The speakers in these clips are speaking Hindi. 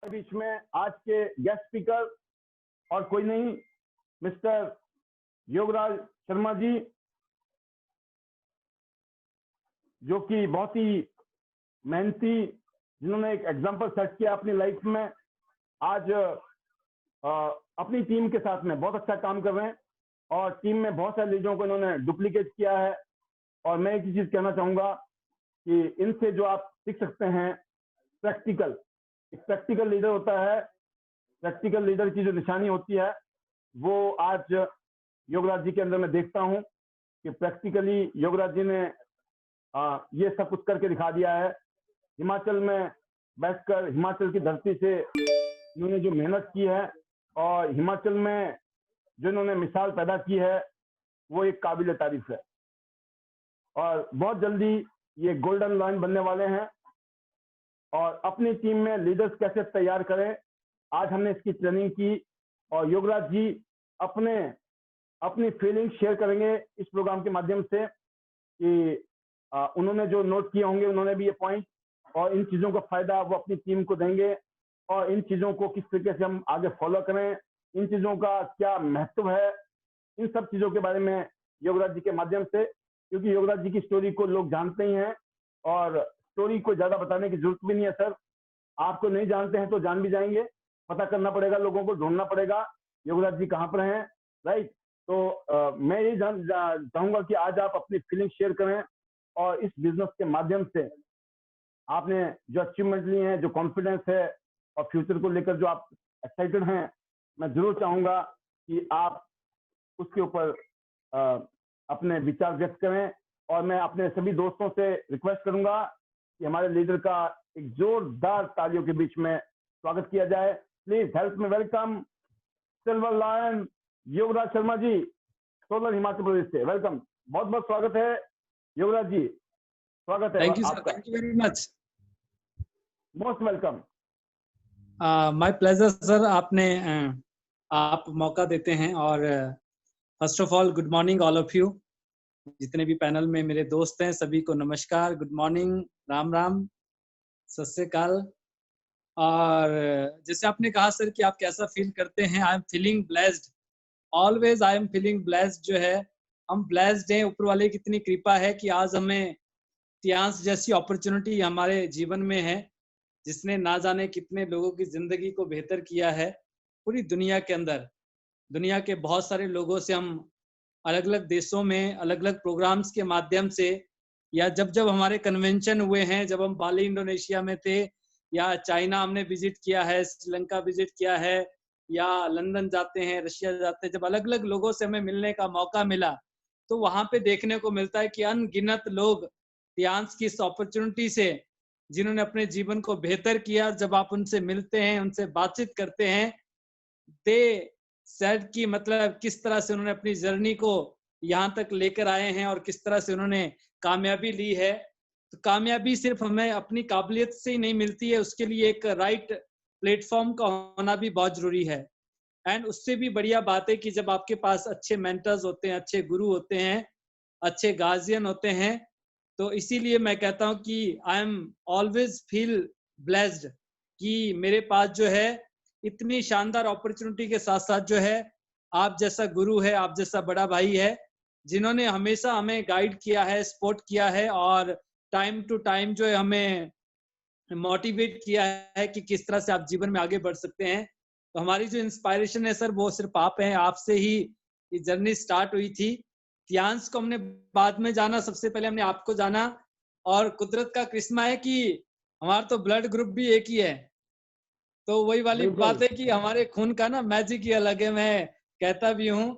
बीच में आज के गेस्ट स्पीकर और कोई नहीं, मिस्टर योगराज शर्मा जी, जो कि बहुत ही मेहनती, जिन्होंने एक एग्जाम्पल सेट किया अपनी लाइफ में। आज अपनी टीम के साथ में बहुत अच्छा काम कर रहे हैं और टीम में बहुत सारे लीडरों को इन्होंने डुप्लीकेट किया है। और मैं एक ही चीज कहना चाहूंगा कि इनसे जो आप सीख सकते हैं, प्रैक्टिकल, एक प्रैक्टिकल लीडर होता है। प्रैक्टिकल लीडर की जो निशानी होती है वो आज योगराज जी के अंदर मैं देखता हूं कि प्रैक्टिकली योगराज जी ने ये सब कुछ करके दिखा दिया है। हिमाचल में बैठकर हिमाचल की धरती से इन्होंने जो मेहनत की है और हिमाचल में जो इन्होंने मिसाल पैदा की है वो एक काबिल तारीफ है। और बहुत जल्दी ये गोल्डन लाइन बनने वाले हैं। और अपनी टीम में लीडर्स कैसे तैयार करें, आज हमने इसकी ट्रेनिंग की और योगराज जी अपनी फीलिंग शेयर करेंगे इस प्रोग्राम के माध्यम से कि उन्होंने जो नोट किए होंगे, उन्होंने भी ये पॉइंट और इन चीज़ों का फायदा वो अपनी टीम को देंगे और इन चीज़ों को किस तरीके से हम आगे फॉलो करें, इन चीज़ों का क्या महत्व है, इन सब चीज़ों के बारे में योगराज जी के माध्यम से, क्योंकि योगराज जी की स्टोरी को लोग जानते ही हैं और स्टोरी को ज़्यादा बताने की जरूरत भी नहीं है सर। आपको नहीं जानते हैं तो जान भी जाएंगे, पता करना पड़ेगा, लोगों को ढूंढना पड़ेगा योगराज जी कहाँ पर हैं, राइट। तो मैं ये चाहूंगा कि आज आप अपनी फीलिंग शेयर करें और इस बिजनेस के माध्यम से आपने जो अचीवमेंट ली हैं, जो कॉन्फिडेंस है और फ्यूचर को लेकर जो आप एक्साइटेड हैं, मैं जरूर चाहूंगा कि आप उसके ऊपर अपने विचार व्यक्त करें। और मैं अपने सभी दोस्तों से रिक्वेस्ट करूंगा कि हमारे लीडर का एक जोरदार तालियों के बीच में स्वागत किया जाए। प्लीज हेल्प में welcome silver lion Yograj Sharma ji, Solan Himachal Pradesh से। वेलकम, बहुत बहुत स्वागत है योगराज जी, स्वागत है। Thank you sir, thank you very much, most welcome. My pleasure sir. आप मौका देते हैं। और first of all good morning all of you, जितने भी पैनल में मेरे दोस्त हैं सभी को नमस्कार, गुड मॉर्निंग, राम राम, सत श्री अकाल। और जैसे आपने कहा सर कि आप कैसा फील करते हैं, I am feeling blessed, always I am feeling blessed. जो है हम ब्लेस्ड हैं, ऊपर वाले की इतनी कृपा है कि आज हमें टियांस जैसी अपॉर्चुनिटी हमारे जीवन में है, जिसने ना जाने कितने लोगों की जिंदगी को बेहतर किया है। पूरी दुनिया के अंदर, दुनिया के बहुत सारे लोगों से हम अलग अलग देशों में अलग अलग प्रोग्राम्स के माध्यम से, या जब जब हमारे कन्वेंशन हुए हैं, जब हम बाली इंडोनेशिया में थे, या चाइना हमने विजिट किया है, श्रीलंका विजिट किया है, या लंदन जाते हैं, रशिया जाते हैं, जब अलग अलग लोगों से हमें मिलने का मौका मिला तो वहां पे देखने को मिलता है कि अनगिनत लोग टियांस की इस अपॉर्चुनिटी से, जिन्होंने अपने जीवन को बेहतर किया, जब आप उनसे मिलते हैं, उनसे बातचीत करते हैं, दे सेड कि मतलब किस तरह से उन्होंने अपनी जर्नी को यहाँ तक लेकर आए हैं और किस तरह से उन्होंने कामयाबी ली है। तो कामयाबी सिर्फ हमें अपनी काबिलियत से ही नहीं मिलती है, उसके लिए एक राइट प्लेटफॉर्म का होना भी बहुत जरूरी है। एंड उससे भी बढ़िया बात है कि जब आपके पास अच्छे मेंटर्स होते हैं, अच्छे गुरु होते हैं, अच्छे गार्जियन होते हैं, तो इसीलिए मैं कहता हूँ कि I am always feel blessed कि मेरे पास जो है इतनी शानदार अपॉर्चुनिटी के साथ साथ जो है आप जैसा गुरु है, आप जैसा बड़ा भाई है, जिन्होंने हमेशा हमें गाइड किया है, सपोर्ट किया है और टाइम टू टाइम जो है हमें मोटिवेट किया है कि किस तरह से आप जीवन में आगे बढ़ सकते हैं। तो हमारी जो इंस्पायरेशन है सर, वो सिर्फ आप हैं, आपसे ही ये जर्नी स्टार्ट हुई थी। टियांस को हमने बाद में जाना, सबसे पहले हमने आपको जाना। और कुदरत का करिश्मा है कि हमारा तो ब्लड ग्रुप भी एक ही है, तो वही वाली बात है कि हमारे खून का ना मैजिक ही अलग है, मैं कहता भी हूँ।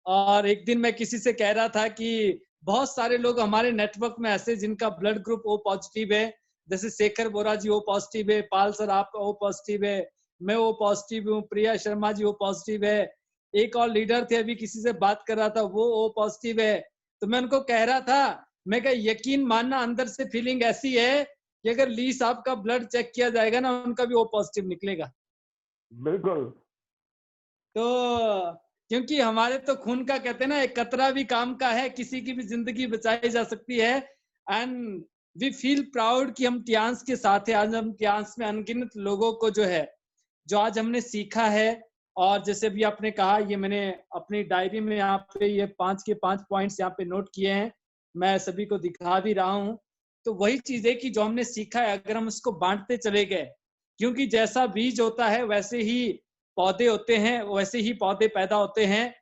और एक दिन मैं किसी से कह रहा था कि बहुत सारे लोग हमारे नेटवर्क में ऐसे जिनका ब्लड ग्रुप ओ पॉजिटिव है, जैसे शेखर बोरा जी ओ पॉजिटिव है, पाल सर आपका ओ पॉजिटिव है, मैं ओ पॉजिटिव हूँ, प्रिया शर्मा जी ओ पॉजिटिव है, एक और लीडर थे अभी किसी से बात कर रहा था वो ओ पॉजिटिव है। तो मैं उनको कह रहा था, मैं कहा यकीन मानना अंदर से फीलिंग ऐसी है कि अगर ली साहब का ब्लड चेक किया जाएगा ना, उनका भी ओ पॉजिटिव निकलेगा। बिल्कुल। तो क्योंकि हमारे तो खून का कहते हैं ना, एक कतरा भी काम का है, किसी की भी जिंदगी बचाई जा सकती है। एंड वी फील प्राउड कि हम टियांस के साथ हैं। आज हम टियांस में अनगिनत लोगों को जो है जो आज हमने सीखा है, और जैसे भी आपने कहा, ये मैंने अपनी डायरी में यहाँ पे ये 5 के 5 पॉइंट्स यहाँ पे नोट किए हैं, मैं सभी को दिखा भी रहा हूँ। तो वही चीज है कि जो हमने सीखा है, अगर हम उसको बांटते चले गए, क्योंकि जैसा बीज होता है वैसे ही पौधे होते हैं, वैसे ही पौधे पैदा होते हैं,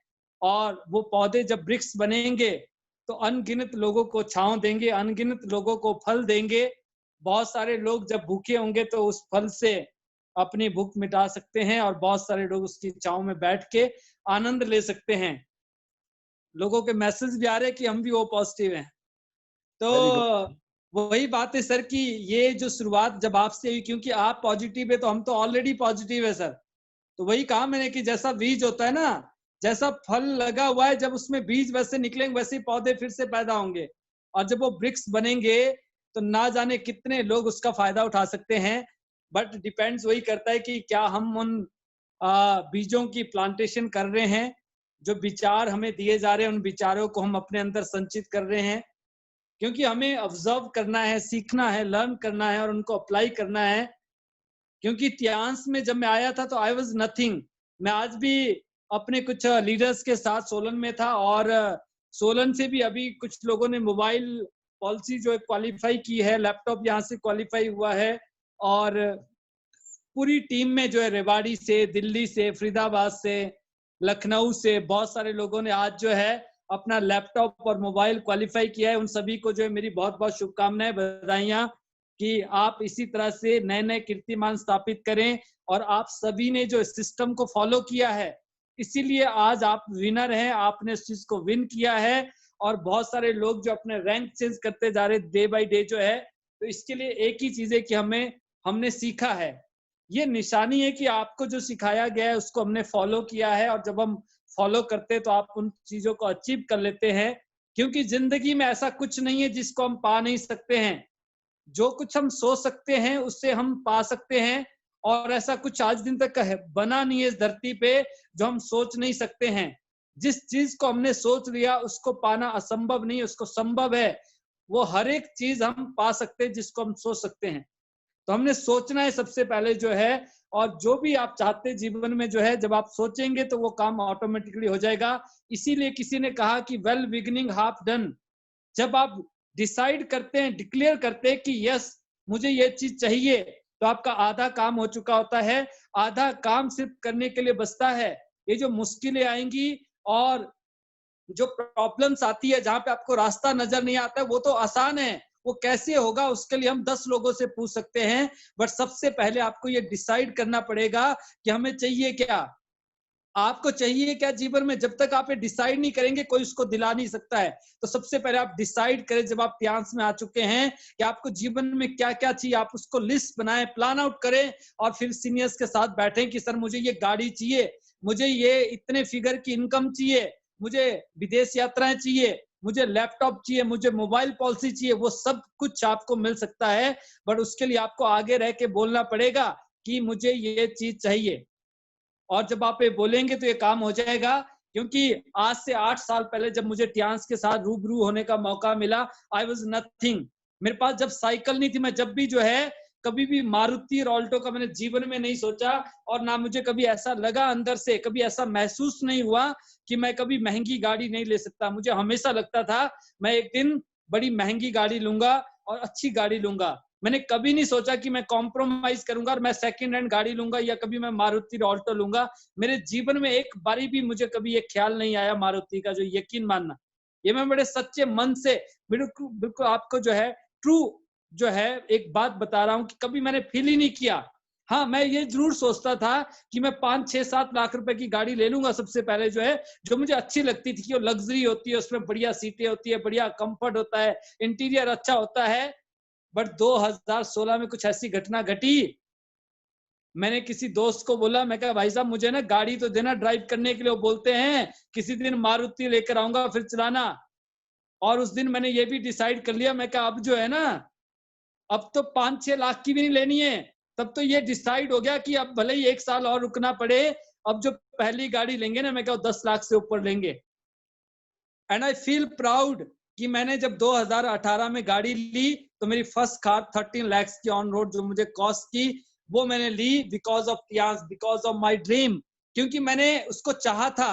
और वो पौधे जब वृक्ष बनेंगे तो अनगिनत लोगों को छांव देंगे, अनगिनत लोगों को फल देंगे। बहुत सारे लोग जब भूखे होंगे तो उस फल से अपनी भूख मिटा सकते हैं, और बहुत सारे लोग उसकी छांव में बैठ के आनंद ले सकते हैं। लोगों के मैसेज भी आ रहे हैं कि हम भी वो पॉजिटिव हैं। तो वेरी गुड। वही बात है सर कि ये जो शुरुआत जब आपसे हुई, क्योंकि आप पॉजिटिव है तो हम तो ऑलरेडी पॉजिटिव है सर। तो वही कहा मैंने कि जैसा बीज होता है ना, जैसा फल लगा हुआ है, जब उसमें बीज वैसे निकलेंगे वैसे ही पौधे फिर से पैदा होंगे, और जब वो वृक्ष बनेंगे तो ना जाने कितने लोग उसका फायदा उठा सकते हैं। बट डिपेंड्स वही करता है कि क्या हम उन बीजों की प्लांटेशन कर रहे हैं, जो विचार हमें दिए जा रहे हैं उन विचारों को हम अपने अंदर संचित कर रहे हैं। क्योंकि हमें ऑब्जर्व करना है, सीखना है, लर्न करना है और उनको अप्लाई करना है। क्योंकि त्यांश में जब मैं आया था तो आई वाज नथिंग। मैं आज भी अपने कुछ लीडर्स के साथ सोलन में था, और सोलन से भी अभी कुछ लोगों ने मोबाइल पॉलिसी जो है क्वालिफाई की है, लैपटॉप यहाँ से क्वालिफाई हुआ है, और पूरी टीम में जो है रेवाड़ी से, दिल्ली से, फरीदाबाद से, लखनऊ से बहुत सारे लोगों ने आज जो है अपना लैपटॉप और मोबाइल क्वालिफाई किया है। उन सभी को जो है मेरी बहुत बहुत शुभकामनाएं, बधाइयां कि आप इसी तरह से नए नए कीर्तिमान स्थापित करें। और आप सभी ने जो सिस्टम को फॉलो किया है, इसीलिए आज आप विनर हैं, आपने इस चीज को विन किया है। और बहुत सारे लोग जो अपने रैंक चेंज करते जा रहे डे बाय डे जो है, तो इसके लिए एक ही चीज है कि हमने सीखा है। ये निशानी है कि आपको जो सिखाया गया है उसको हमने फॉलो किया है, और जब हम फॉलो करते हैं तो आप उन चीजों को अचीव कर लेते हैं। क्योंकि जिंदगी में ऐसा कुछ नहीं है जिसको हम पा नहीं सकते हैं। जो कुछ हम सोच सकते हैं उससे हम पा सकते हैं, और ऐसा कुछ आज दिन तक बना नहीं है इस धरती पे जो हम सोच नहीं सकते हैं। जिस चीज को हमने सोच लिया उसको पाना असंभव नहीं, उसको संभव है। वो हर एक चीज हम पा सकते हैं जिसको हम सोच सकते हैं। तो हमने सोचना है सबसे पहले जो है, और जो भी आप चाहते जीवन में जो है, जब आप सोचेंगे तो वो काम ऑटोमेटिकली हो जाएगा। इसीलिए किसी ने कहा कि वेल बिगिनिंग हाफ डन। जब आप डिसाइड करते हैं, डिक्लेयर करते हैं कि यस मुझे ये चीज चाहिए, तो आपका आधा काम हो चुका होता है। आधा काम सिर्फ करने के लिए बचता है। ये जो मुश्किलें आएंगी और जो प्रॉब्लम्स आती है, जहां पे आपको रास्ता नजर नहीं आता, वो तो आसान है। वो कैसे होगा उसके लिए हम 10 लोगों से पूछ सकते हैं। बट सबसे पहले आपको ये डिसाइड करना पड़ेगा कि हमें चाहिए क्या। आपको चाहिए क्या जीवन में, जब तक आप ये डिसाइड नहीं करेंगे कोई उसको दिला नहीं सकता है। तो सबसे पहले आप डिसाइड करें, जब आप त्यांश में आ चुके हैं कि आपको जीवन में क्या क्या चाहिए, आप उसको लिस्ट बनाएं, प्लान आउट करें, और फिर सीनियर्स के साथ बैठें कि सर मुझे ये गाड़ी चाहिए, मुझे ये इतने फिगर की इनकम चाहिए, मुझे विदेश यात्राएं चाहिए, मुझे लैपटॉप चाहिए, मुझे मोबाइल पॉलिसी चाहिए। वो सब कुछ आपको मिल सकता है, बट उसके लिए आपको आगे रह के बोलना पड़ेगा कि मुझे ये चीज चाहिए। और जब आप ये बोलेंगे तो ये काम हो जाएगा। क्योंकि आज से 8 साल पहले जब मुझे त्यांश के साथ रूबरू होने का मौका मिला, आई वाज नथिंग। मेरे पास जब साइकिल नहीं थी, मैं जब भी जो है कभी भी मारुति और ऑल्टो का मैंने जीवन में नहीं सोचा, और ना मुझे कभी ऐसा लगा अंदर से, कभी ऐसा महसूस नहीं हुआ कि मैं कभी महंगी गाड़ी नहीं ले सकता। मुझे हमेशा लगता था मैं एक दिन बड़ी महंगी गाड़ी लूंगा और अच्छी गाड़ी लूंगा। मैंने कभी नहीं सोचा कि मैं कॉम्प्रोमाइज करूंगा और मैं सेकंड हैंड गाड़ी लूंगा या कभी मैं मारुति ऑल्टो लूंगा। मेरे जीवन में एक बारी भी मुझे कभी ये ख्याल नहीं आया मारुति का, जो यकीन मानना। ये मैं बड़े सच्चे मन से बिल्कुल बिल्कुल आपको जो है ट्रू जो है एक बात बता रहा हूं कि कभी मैंने फील ही नहीं किया। हाँ, मैं ये जरूर सोचता था कि मैं 5, 6, 7 लाख रुपए की गाड़ी ले लूंगा सबसे पहले, जो है जो मुझे अच्छी लगती थी कि वो लग्जरी होती है, उसमें बढ़िया सीटें होती है, बढ़िया कंफर्ट होता है, इंटीरियर अच्छा होता है। बट 2016 में कुछ ऐसी घटना घटी। मैंने किसी दोस्त को बोला, मैं कहा भाई साहब मुझे ना गाड़ी तो देना ड्राइव करने के लिए। वो बोलते हैं किसी दिन मारुति लेकर आऊंगा फिर चलाना। और उस दिन मैंने ये भी डिसाइड कर लिया, मैं कहा अब जो है ना, अब तो 5-6 लाख की भी नहीं लेनी है। तब तो ये डिसाइड हो गया कि अब भले ही 1 साल और रुकना पड़े, अब जो पहली गाड़ी लेंगे ना, मैं कहा 10 लाख से ऊपर लेंगे। एंड आई फील प्राउड कि मैंने जब 2018 में गाड़ी ली तो मेरी फर्स्ट कार 13 लाख की ऑन रोड जो मुझे कॉस्ट की वो मैंने ली because of Tyansh, because of my dream, क्योंकि मैंने उसको चाहा था।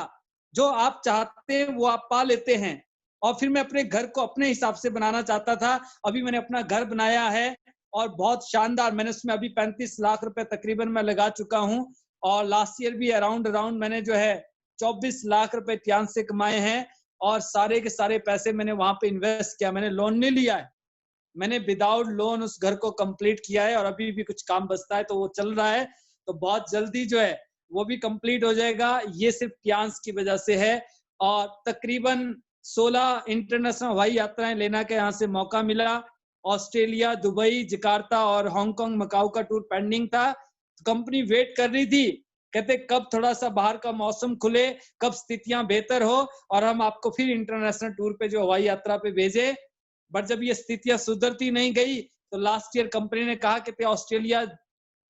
जो आप चाहते हैं वो आप पा लेते हैं। और फिर मैं अपने घर को अपने हिसाब से बनाना चाहता था। अभी मैंने अपना घर बनाया है और बहुत शानदार, मैंने उसमें अभी 35 लाख रुपए तकरीबन मैं लगा चुका हूं। और लास्ट ईयर भी अराउंड मैंने जो है 24 लाख रुपए टियांस से कमाए हैं। और सारे के सारे पैसे मैंने वहां पे इन्वेस्ट किया, मैंने लोन नहीं लिया है, मैंने विदाउट लोन उस घर को कंप्लीट किया है। और अभी भी कुछ काम बचता है तो वो चल रहा है, तो बहुत जल्दी जो है वो भी कंप्लीट हो जाएगा। ये सिर्फ टियांस की वजह से है। और तकरीबन 16 इंटरनेशनल हवाई यात्राएं लेना का यहाँ से मौका मिला। ऑस्ट्रेलिया, दुबई, जकार्ता और हांगकांग, मकाऊ का टूर पेंडिंग था। कंपनी वेट कर रही थी, कहते कब थोड़ा सा बाहर का मौसम खुले, कब स्थितियां बेहतर हो और हम आपको फिर इंटरनेशनल टूर पे जो हवाई यात्रा पे भेजे। बट जब ये स्थितियां सुधरती नहीं गई तो लास्ट ईयर कंपनी ने कहा कि ऑस्ट्रेलिया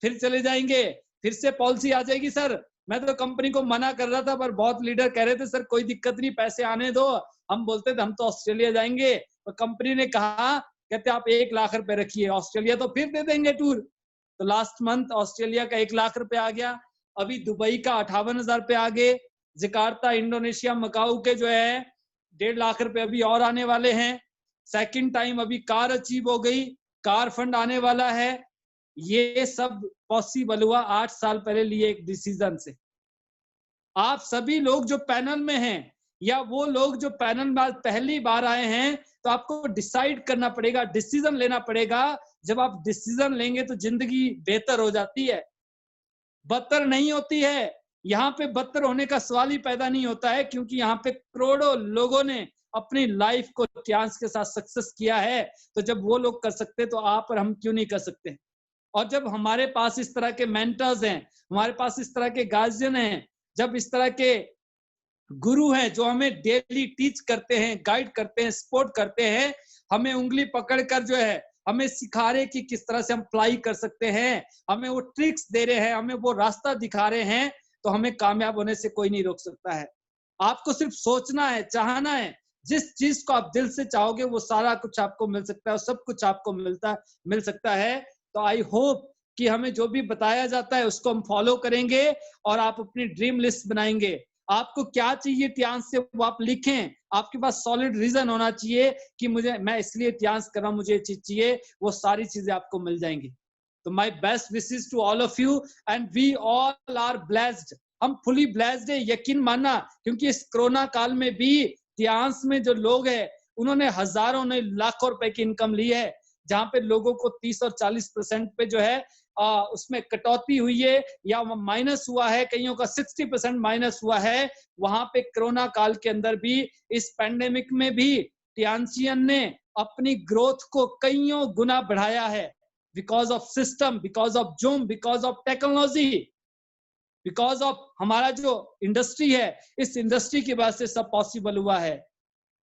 फिर चले जाएंगे, फिर से पॉलिसी आ जाएगी। सर मैं तो कंपनी को मना कर रहा था, पर बहुत लीडर कह रहे थे सर कोई दिक्कत नहीं, पैसे आने दो। हम बोलते थे हम तो ऑस्ट्रेलिया जाएंगे, तो कंपनी ने कहा, कहते आप 1 लाख रुपए रखिए, ऑस्ट्रेलिया तो फिर दे देंगे टूर। तो लास्ट मंथ ऑस्ट्रेलिया का 1 लाख रुपए आ गया। अभी दुबई का 58,000 रुपए आ गए। जकार्ता, इंडोनेशिया, मकाऊ के जो है 1.5 लाख रुपए अभी और आने वाले हैं। सेकंड टाइम अभी कार अचीव हो गई, कार फंड आने वाला है। ये सब पॉसिबल हुआ 8 साल पहले लिए एक डिसीजन से। आप सभी लोग जो पैनल में हैं या वो लोग जो पैनल में पहली बार आए हैं, तो आपको डिसाइड करना पड़ेगा, डिसीजन लेना पड़ेगा। जब आप डिसीजन लेंगे तो जिंदगी बेहतर हो जाती है, बदतर नहीं होती है। यहाँ पे बदतर होने का सवाल ही पैदा नहीं होता है, क्योंकि यहाँ पे करोड़ों लोगों ने अपनी लाइफ को टियांस के साथ सक्सेस किया है। तो जब वो लोग कर सकते तो आप और हम क्यों नहीं कर सकते। और जब हमारे पास इस तरह के मेंटर्स हैं, हमारे पास इस तरह के गार्जियन हैं, जब इस तरह के गुरु हैं जो हमें डेली टीच करते हैं, गाइड करते हैं, सपोर्ट करते हैं, हमें उंगली पकड़कर जो है हमें सिखा रहे कि किस तरह से हम अप्लाई कर सकते हैं, हमें वो ट्रिक्स दे रहे हैं, हमें वो रास्ता दिखा रहे हैं, तो हमें कामयाब होने से कोई नहीं रोक सकता है। आपको सिर्फ सोचना है, चाहना है। जिस चीज को आप दिल से चाहोगे वो सारा कुछ आपको मिल सकता है, सब कुछ आपको मिल सकता है। तो आई होप कि हमें जो भी बताया जाता है उसको हम फॉलो करेंगे और आप अपनी ड्रीम लिस्ट बनाएंगे। आपको क्या चाहिए टियांस से वो आप लिखें। आपके पास सॉलिड रीजन होना चाहिए कि मैं इसलिए टियांस कर रहा हूं, मुझे ये चीज चाहिए, वो सारी चीजें आपको मिल जाएंगी। तो my best wishes to all of you and we all are blessed. हम फुली ब्लेस्ड है, यकीन मानना, क्योंकि इस कोरोना काल में भी टियांस में जो लोग हैं उन्होंने हजारों ने लाखों रुपए की इनकम ली है। जहां पे लोगों को 30 और 40% पे जो है उसमें कटौती हुई है या माइनस हुआ है, कईयों का 60% माइनस हुआ है। वहां पे कोरोना काल के अंदर भी, इस पैंडेमिक में भी टियांसियन ने अपनी ग्रोथ को कईयों गुना बढ़ाया है, because of system, because of zoom, because of technology, because of हमारा जो इंडस्ट्री है, इस इंडस्ट्री की वजह से सब पॉसिबल हुआ है।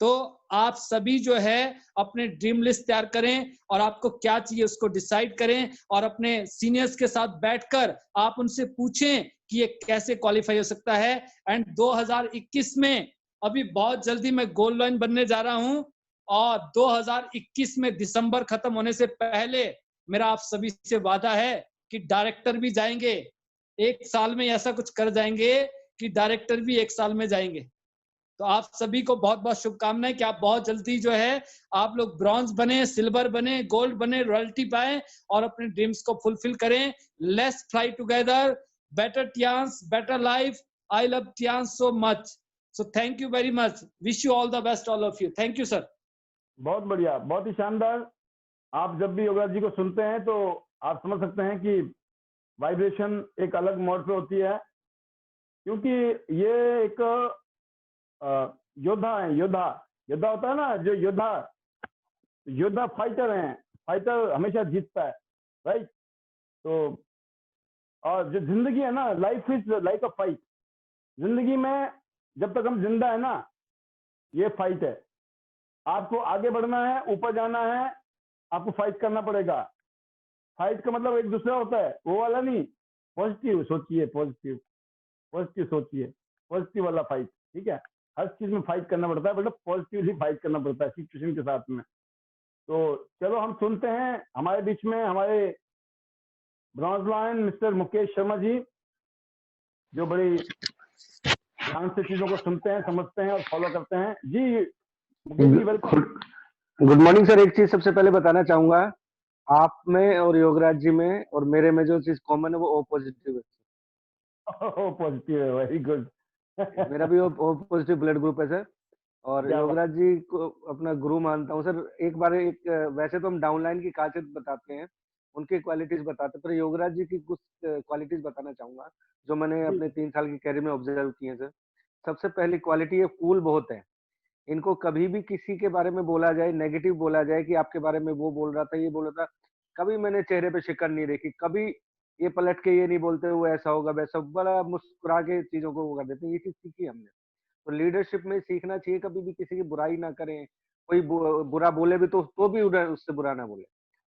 तो आप सभी जो है अपने ड्रीम लिस्ट तैयार करें और आपको क्या चाहिए उसको डिसाइड करें और अपने सीनियर्स के साथ बैठकर आप उनसे पूछें कि ये कैसे क्वालिफाई हो सकता है। एंड 2021 में अभी बहुत जल्दी मैं गोल्ड लाइन बनने जा रहा हूं और 2021 में दिसंबर खत्म होने से पहले मेरा आप सभी से वादा है कि डायरेक्टर भी जाएंगे। 1 साल में ऐसा कुछ कर जाएंगे कि डायरेक्टर भी 1 साल में जाएंगे। तो आप सभी को बहुत बहुत शुभकामनाएं कि आप बहुत जल्दी जो है आप लोग ब्रॉन्ज बने, सिल्वर बने, गोल्ड बने, रॉयल्टी पाए और अपने ड्रीम्स को फुलफिल करें। Let's fly together, better Tyansh, better life. I love Tyansh so much. So thank you very much. Wish you all the best all of you. Thank you sir. बहुत बढ़िया, बहुत ही शानदार। आप जब भी योगराज जी को सुनते हैं तो आप समझ सकते हैं कि वाइब्रेशन एक अलग मोड पे होती है, क्योंकि ये एक योद्धा है। योद्धा होता है ना, जो योद्धा फाइटर हैं। फाइटर हमेशा जीतता है, राइट। तो और जो जिंदगी है ना, life is like a fight. जिंदगी में जब तक हम जिंदा है ना, ये फाइट है। आपको आगे बढ़ना है, ऊपर जाना है, आपको फाइट करना पड़ेगा। फाइट का मतलब एक दूसरा होता है, वो वाला नहीं। पॉजिटिव सोचिए, पॉजिटिव सोचिए, पॉजिटिव वाला फाइट, ठीक है। हर चीज में फाइट करना पड़ता है, मतलब पॉजिटिवली फाइट करना पड़ता है सिचुएशन के साथ में। तो चलो हम सुनते हैं, हमारे बीच में हमारे bronze lion mister Mukesh Sharma ji, जो बड़ी ध्यान से चीजों को सुनते हैं, समझते हैं और फॉलो करते हैं। जी Mukesh ji welcome. Good morning sir. एक चीज सबसे पहले बताना चाहूंगा, आप में और योगराज जी में और मेरे में जो चीज कॉमन है वो ओ पॉजिटिव है। ओ पॉजिटिव है, वेरी गुड। मेरा भी ओ पॉजिटिव ब्लड ग्रुप है सर। और क्या बात। योगराज जी को अपना गुरु मानता हूँ सर। एक बार वैसे तो हम डाउनलाइन की खासियत बताते हैं, उनकी क्वालिटीज बताते हैं, पर योगराज जी की कुछ क्वालिटीज बताना चाहूंगा जो मैंने जी अपने 3 साल की कैरियर में ऑब्जर्व की है सर। सबसे पहली क्वालिटी है, कूल बहुत है। इनको कभी भी किसी के बारे में बोला जाए, नेगेटिव बोला जाए कि आपके बारे में वो बोल रहा था, ये बोल रहा था, कभी मैंने चेहरे पे शिकन नहीं देखी। कभी ये पलट के ये नहीं बोलते वो ऐसा होगा वैसा, बड़ा मुस्कुरा के चीजों को वो कर देते हैं। ये चीज सीखी हमने। तो लीडरशिप में सीखना चाहिए, कभी भी किसी की बुराई ना करें। कोई बुरा बोले भी तो भी उससे बुरा ना बोले।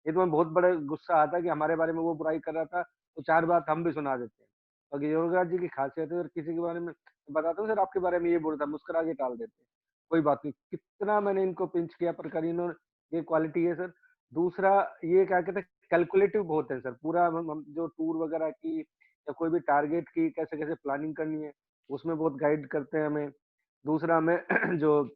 ये तो मैं बहुत बड़ा गुस्सा आता कि हमारे बारे में वो बुराई कर रहा था तो 4 बात हम भी सुना देते हैं। और योगराज जी की खासियत है, और किसी के बारे में बताता हूँ सर, आपके बारे में ये बोल रहा था, मुस्कुरा के टाल देते हैं, कोई बात नहीं। कितना मैंने इनको पिंच किया पर करी इन्होंने, ये क्वालिटी है सर। दूसरा, ये क्या कहते हैं, कैलकुलेटिव बहुत है सर। पूरा हम जो टूर वगैरह की या कोई भी टारगेट की कैसे कैसे प्लानिंग करनी है, उसमें बहुत गाइड करते हैं हमें। दूसरा, हमें जो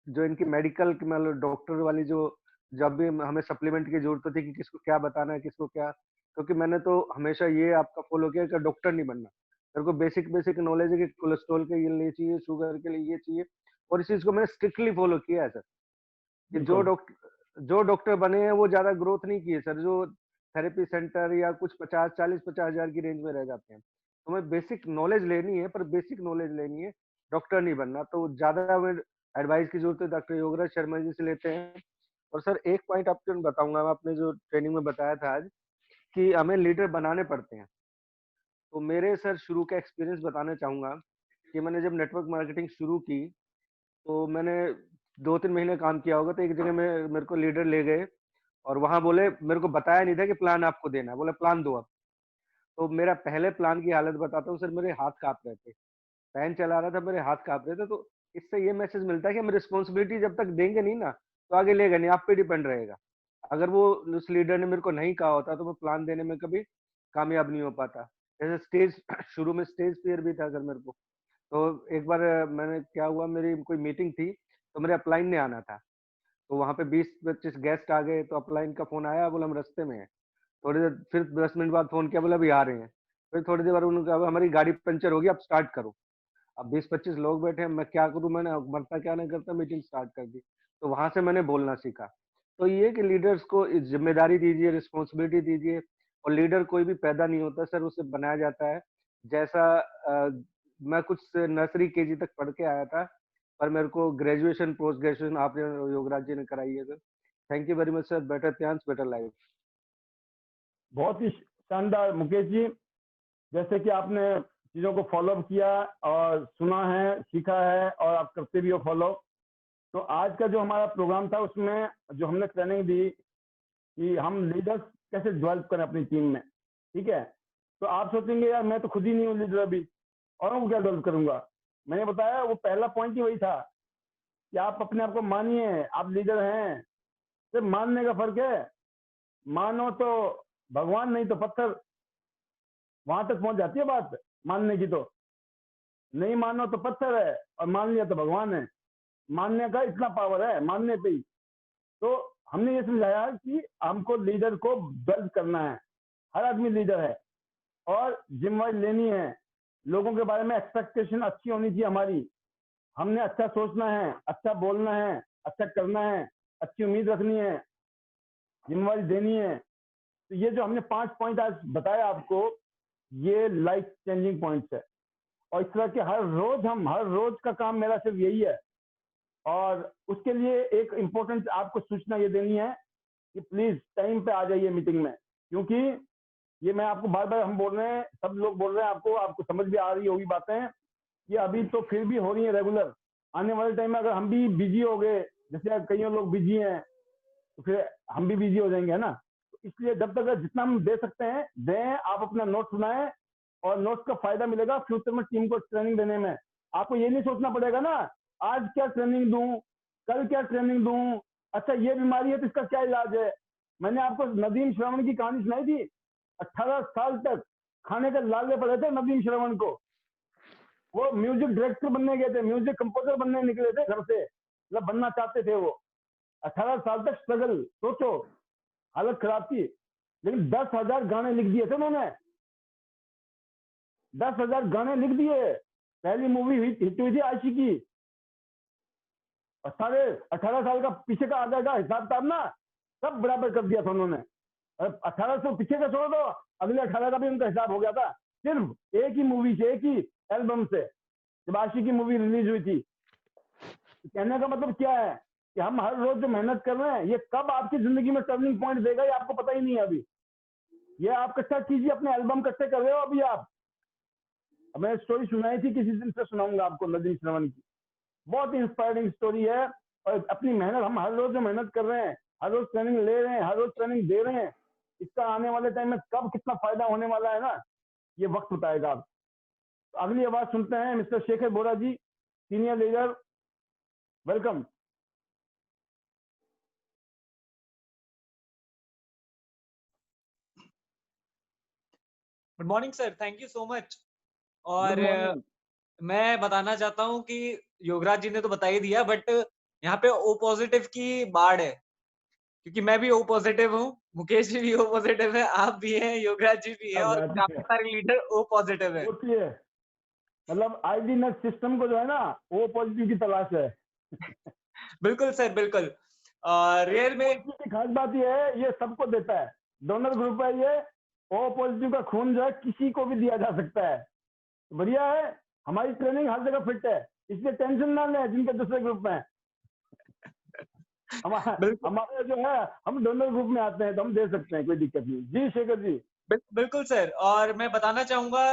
जो इनकी मेडिकल की मतलब डॉक्टर वाली जो, जब भी हमें सप्लीमेंट की जरूरत होती है कि किसको क्या बताना है, किसको क्या, क्योंकि मैंने तो हमेशा ये आपका फॉलो किया कि डॉक्टर नहीं बनना। मेरे को बेसिक बेसिक नॉलेज है कि कोलेस्ट्रॉल के लिए चाहिए, शुगर के लिए ये चाहिए, और इस चीज को मैंने स्ट्रिक्टली फॉलो किया है सर। कि बिल्कुल। जो डॉक्टर बने हैं वो ज्यादा ग्रोथ नहीं किए सर, जो थेरेपी सेंटर या कुछ 50 हजार की रेंज में रह जाते हैं। तो मैं बेसिक नॉलेज लेनी है, पर बेसिक नॉलेज लेनी है, डॉक्टर नहीं बनना। तो ज्यादा हमें एडवाइस की जरूरत है डॉक्टर योगराज शर्मा जी से लेते हैं। और सर एक पॉइंट आपको बताऊंगा, मैं आपने जो ट्रेनिंग में बताया था आज, कि हमें लीडर बनाने पड़ते हैं। तो मेरे सर शुरू का एक्सपीरियंस बताना चाहूंगा कि मैंने जब नेटवर्क मार्केटिंग शुरू की, तो मैंने 2-3 महीने काम किया होगा। तो एक जगह में मेरे को लीडर ले गए और वहां बोले, मेरे को बताया नहीं था कि प्लान आपको देना है, बोले प्लान दो आप। तो मेरा पहले प्लान की हालत बताता हूँ सर, मेरे हाथ कांप रहे थे, पेन चला रहा था, मेरे हाथ कांप रहे थे। तो इससे ये मैसेज मिलता है कि हम रिस्पॉन्सिबिलिटी जब तक देंगे नहीं ना, तो आगे लेगा नहीं, आप पे डिपेंड रहेगा। अगर वो उस लीडर ने मेरे को नहीं कहा होता तो मैं प्लान देने में कभी कामयाब नहीं हो पाता। जैसे स्टेज शुरू में स्टेज फियर भी था सर मेरे को। तो एक बार मैंने क्या हुआ, मेरी कोई मीटिंग थी, तो मेरे अपलाइन ने आना था। तो वहां पे 20-25 गेस्ट आ गए, तो अपलाइन का फोन आया, बोला हम रास्ते में हैं। थोड़ी देर फिर 10 मिनट बाद फोन किया, बोला अभी आ रहे हैं। फिर थोड़ी देर बाद उन्होंने कहा हमारी गाड़ी पंचर होगी, आप स्टार्ट करो। अब 20-25 लोग बैठे हैं, मैं क्या करूं, मैंने मरता क्या नहीं करता, मीटिंग स्टार्ट कर दी। तो वहां से मैंने बोलना सीखा। तो ये कि लीडर्स को जिम्मेदारी दीजिए, रिस्पॉन्सिबिलिटी दीजिए। और लीडर कोई भी पैदा नहीं होता सर, उसे बनाया जाता है। जैसा मैं कुछ नर्सरी केजी तक पढ़ के आया था, पर मेरे को ग्रेजुएशन पोस्ट ग्रेजुएशन आपने योगराज जी ने कराई है sir. Thank you very much sir. Better chance better life. बहुत ही शानदार मुकेश जी, जैसे कि आपने चीजों को फॉलो किया और सुना है, सीखा है, और आप करते भी हो फॉलो। तो आज का जो हमारा प्रोग्राम था उसमें जो हमने ट्रेनिंग दी कि हम लीडर्स कैसे डेवलप करें अपनी टीम में, ठीक है। तो आप सोचेंगे यार मैं तो खुद ही नहीं हूँ लीडर अभी, औरों को क्या डेवलप करूंगा। मैंने बताया वो पहला पॉइंट ही वही था कि आप अपने आप को मानिए, आप लीडर हैं। सिर्फ मानने का फर्क है, मानो तो भगवान, नहीं तो पत्थर। वहां तक पहुंच जाती है बात मानने की। तो नहीं मानो तो पत्थर है, और मान लिया तो भगवान है। मानने का इतना पावर है, मानने पे ही। तो हमने ये समझाया कि हमको लीडर को डेवलप करना है। हर आदमी लीडर है और जिम्मेवारी लेनी है। लोगों के बारे में एक्सपेक्टेशन अच्छी होनी चाहिए हमारी। हमने अच्छा सोचना है, अच्छा बोलना है, अच्छा करना है, अच्छी उम्मीद रखनी है, जिम्मेवारी देनी है। तो ये जो हमने 5 पॉइंट आज बताया आपको, ये लाइफ चेंजिंग पॉइंट्स है। और इस तरह के हर रोज का काम मेरा सिर्फ यही है। और उसके लिए एक इम्पोर्टेंट आपको सूचना ये देनी है कि प्लीज टाइम पे आ जाइए मीटिंग में, क्योंकि ये मैं आपको बार बार हम बोल रहे हैं, सब लोग बोल रहे हैं, आपको समझ भी आ रही होगी बातें। ये अभी तो फिर भी हो रही है रेगुलर। आने वाले टाइम में अगर हम भी बिजी हो गए, जैसे कई लोग बिजी हैं, तो फिर हम भी बिजी हो जाएंगे, है ना। तो इसलिए जब तक जितना हम दे सकते हैं दें। आप अपना नोट्स बनाएं, और नोट्स का फायदा मिलेगा फ्यूचर में टीम को ट्रेनिंग देने में। आपको ये नहीं सोचना पड़ेगा ना आज क्या ट्रेनिंग दूं, कल क्या ट्रेनिंग दूं, अच्छा ये बीमारी है तो इसका क्या इलाज है। मैंने आपको नदीम श्रवण की कहानी सुनाई थी। 18 साल तक खाने के लाले पड़े थे नदीम श्रवण को। वो म्यूजिक डायरेक्टर बनने गए थे, म्यूजिक कंपोजर बनने निकले थे घर से, मतलब बनना चाहते थे वो। 18 साल तक स्ट्रगल, सोचो, हालत खराब थी, लेकिन 10,000 गाने लिख दिए थे उन्होंने। 10,000 गाने लिख दिए। पहली मूवी हिट हुई थी आशिकी। और सारे 18 साल का पीछे का आगे का हिसाब किताब ना सब बराबर कर दिया था उन्होंने। 18 से पीछे का छोड़ो तो अगले 18 का भी उनका हिसाब हो गया था, सिर्फ एक ही मूवी से, एक ही एल्बम से, जब आशिकी मूवी रिलीज हुई थी। कहने का मतलब क्या है कि हम हर रोज जो मेहनत कर रहे हैं, ये कब आपकी जिंदगी में टर्निंग पॉइंट देगा ये आपको पता ही नहीं है अभी। ये आप कच्चा कीजिए, अपने एल्बम कच्चे कर रहे हो अभी आप। मैं स्टोरी सुनाई थी, किसी दिन से सुनाऊंगा आपको नदीम श्रवण की, बहुत इंस्पायरिंग स्टोरी है। और अपनी मेहनत, हम हर रोज जो मेहनत कर रहे हैं, हर रोज ट्रेनिंग ले रहे हैं, हर रोज ट्रेनिंग दे रहे हैं, इसका आने वाले टाइम में कब कितना फायदा होने वाला है ना, ये वक्त बताएगा आप। तो अगली आवाज सुनते हैं mister Shekhar Bora ji, senior leader, welcome. Good morning sir, thank you so much. Good और मॉर्निंग। मैं बताना चाहता हूँ कि योगराज जी ने तो बता ही दिया, बट यहाँ पे ओ पॉजिटिव की बाढ़ है, क्योंकि मैं भी ओ पॉजिटिव हूँ, मुकेश जी भी ओ पॉजिटिव है, आप भी हैं, योगराज जी भी है, और काफी सारे लीडर ओ पॉजिटिव है। होती है, मतलब आईडीनेस सिस्टम को जो है ना, वो पॉजिटिव की तलाश है। बिल्कुल सर, बिल्कुल। रियल में की खास बात ये है, ये सबको देता है, डोनर ग्रुप है ये। ओ पॉजिटिव का खून जो है किसी को भी दिया जा सकता है। बढ़िया है, हमारी ट्रेनिंग हर जगह फिट है, इसलिए टेंशन ना लें जिनके दूसरे ग्रुप में है। हमारे जो है, हम डोनर ग्रुप में आते हैं तो हम दे सकते हैं, कोई दिक्कत नहीं। जी शेखर जी। बिल्कुल सर। और मैं बताना चाहूंगा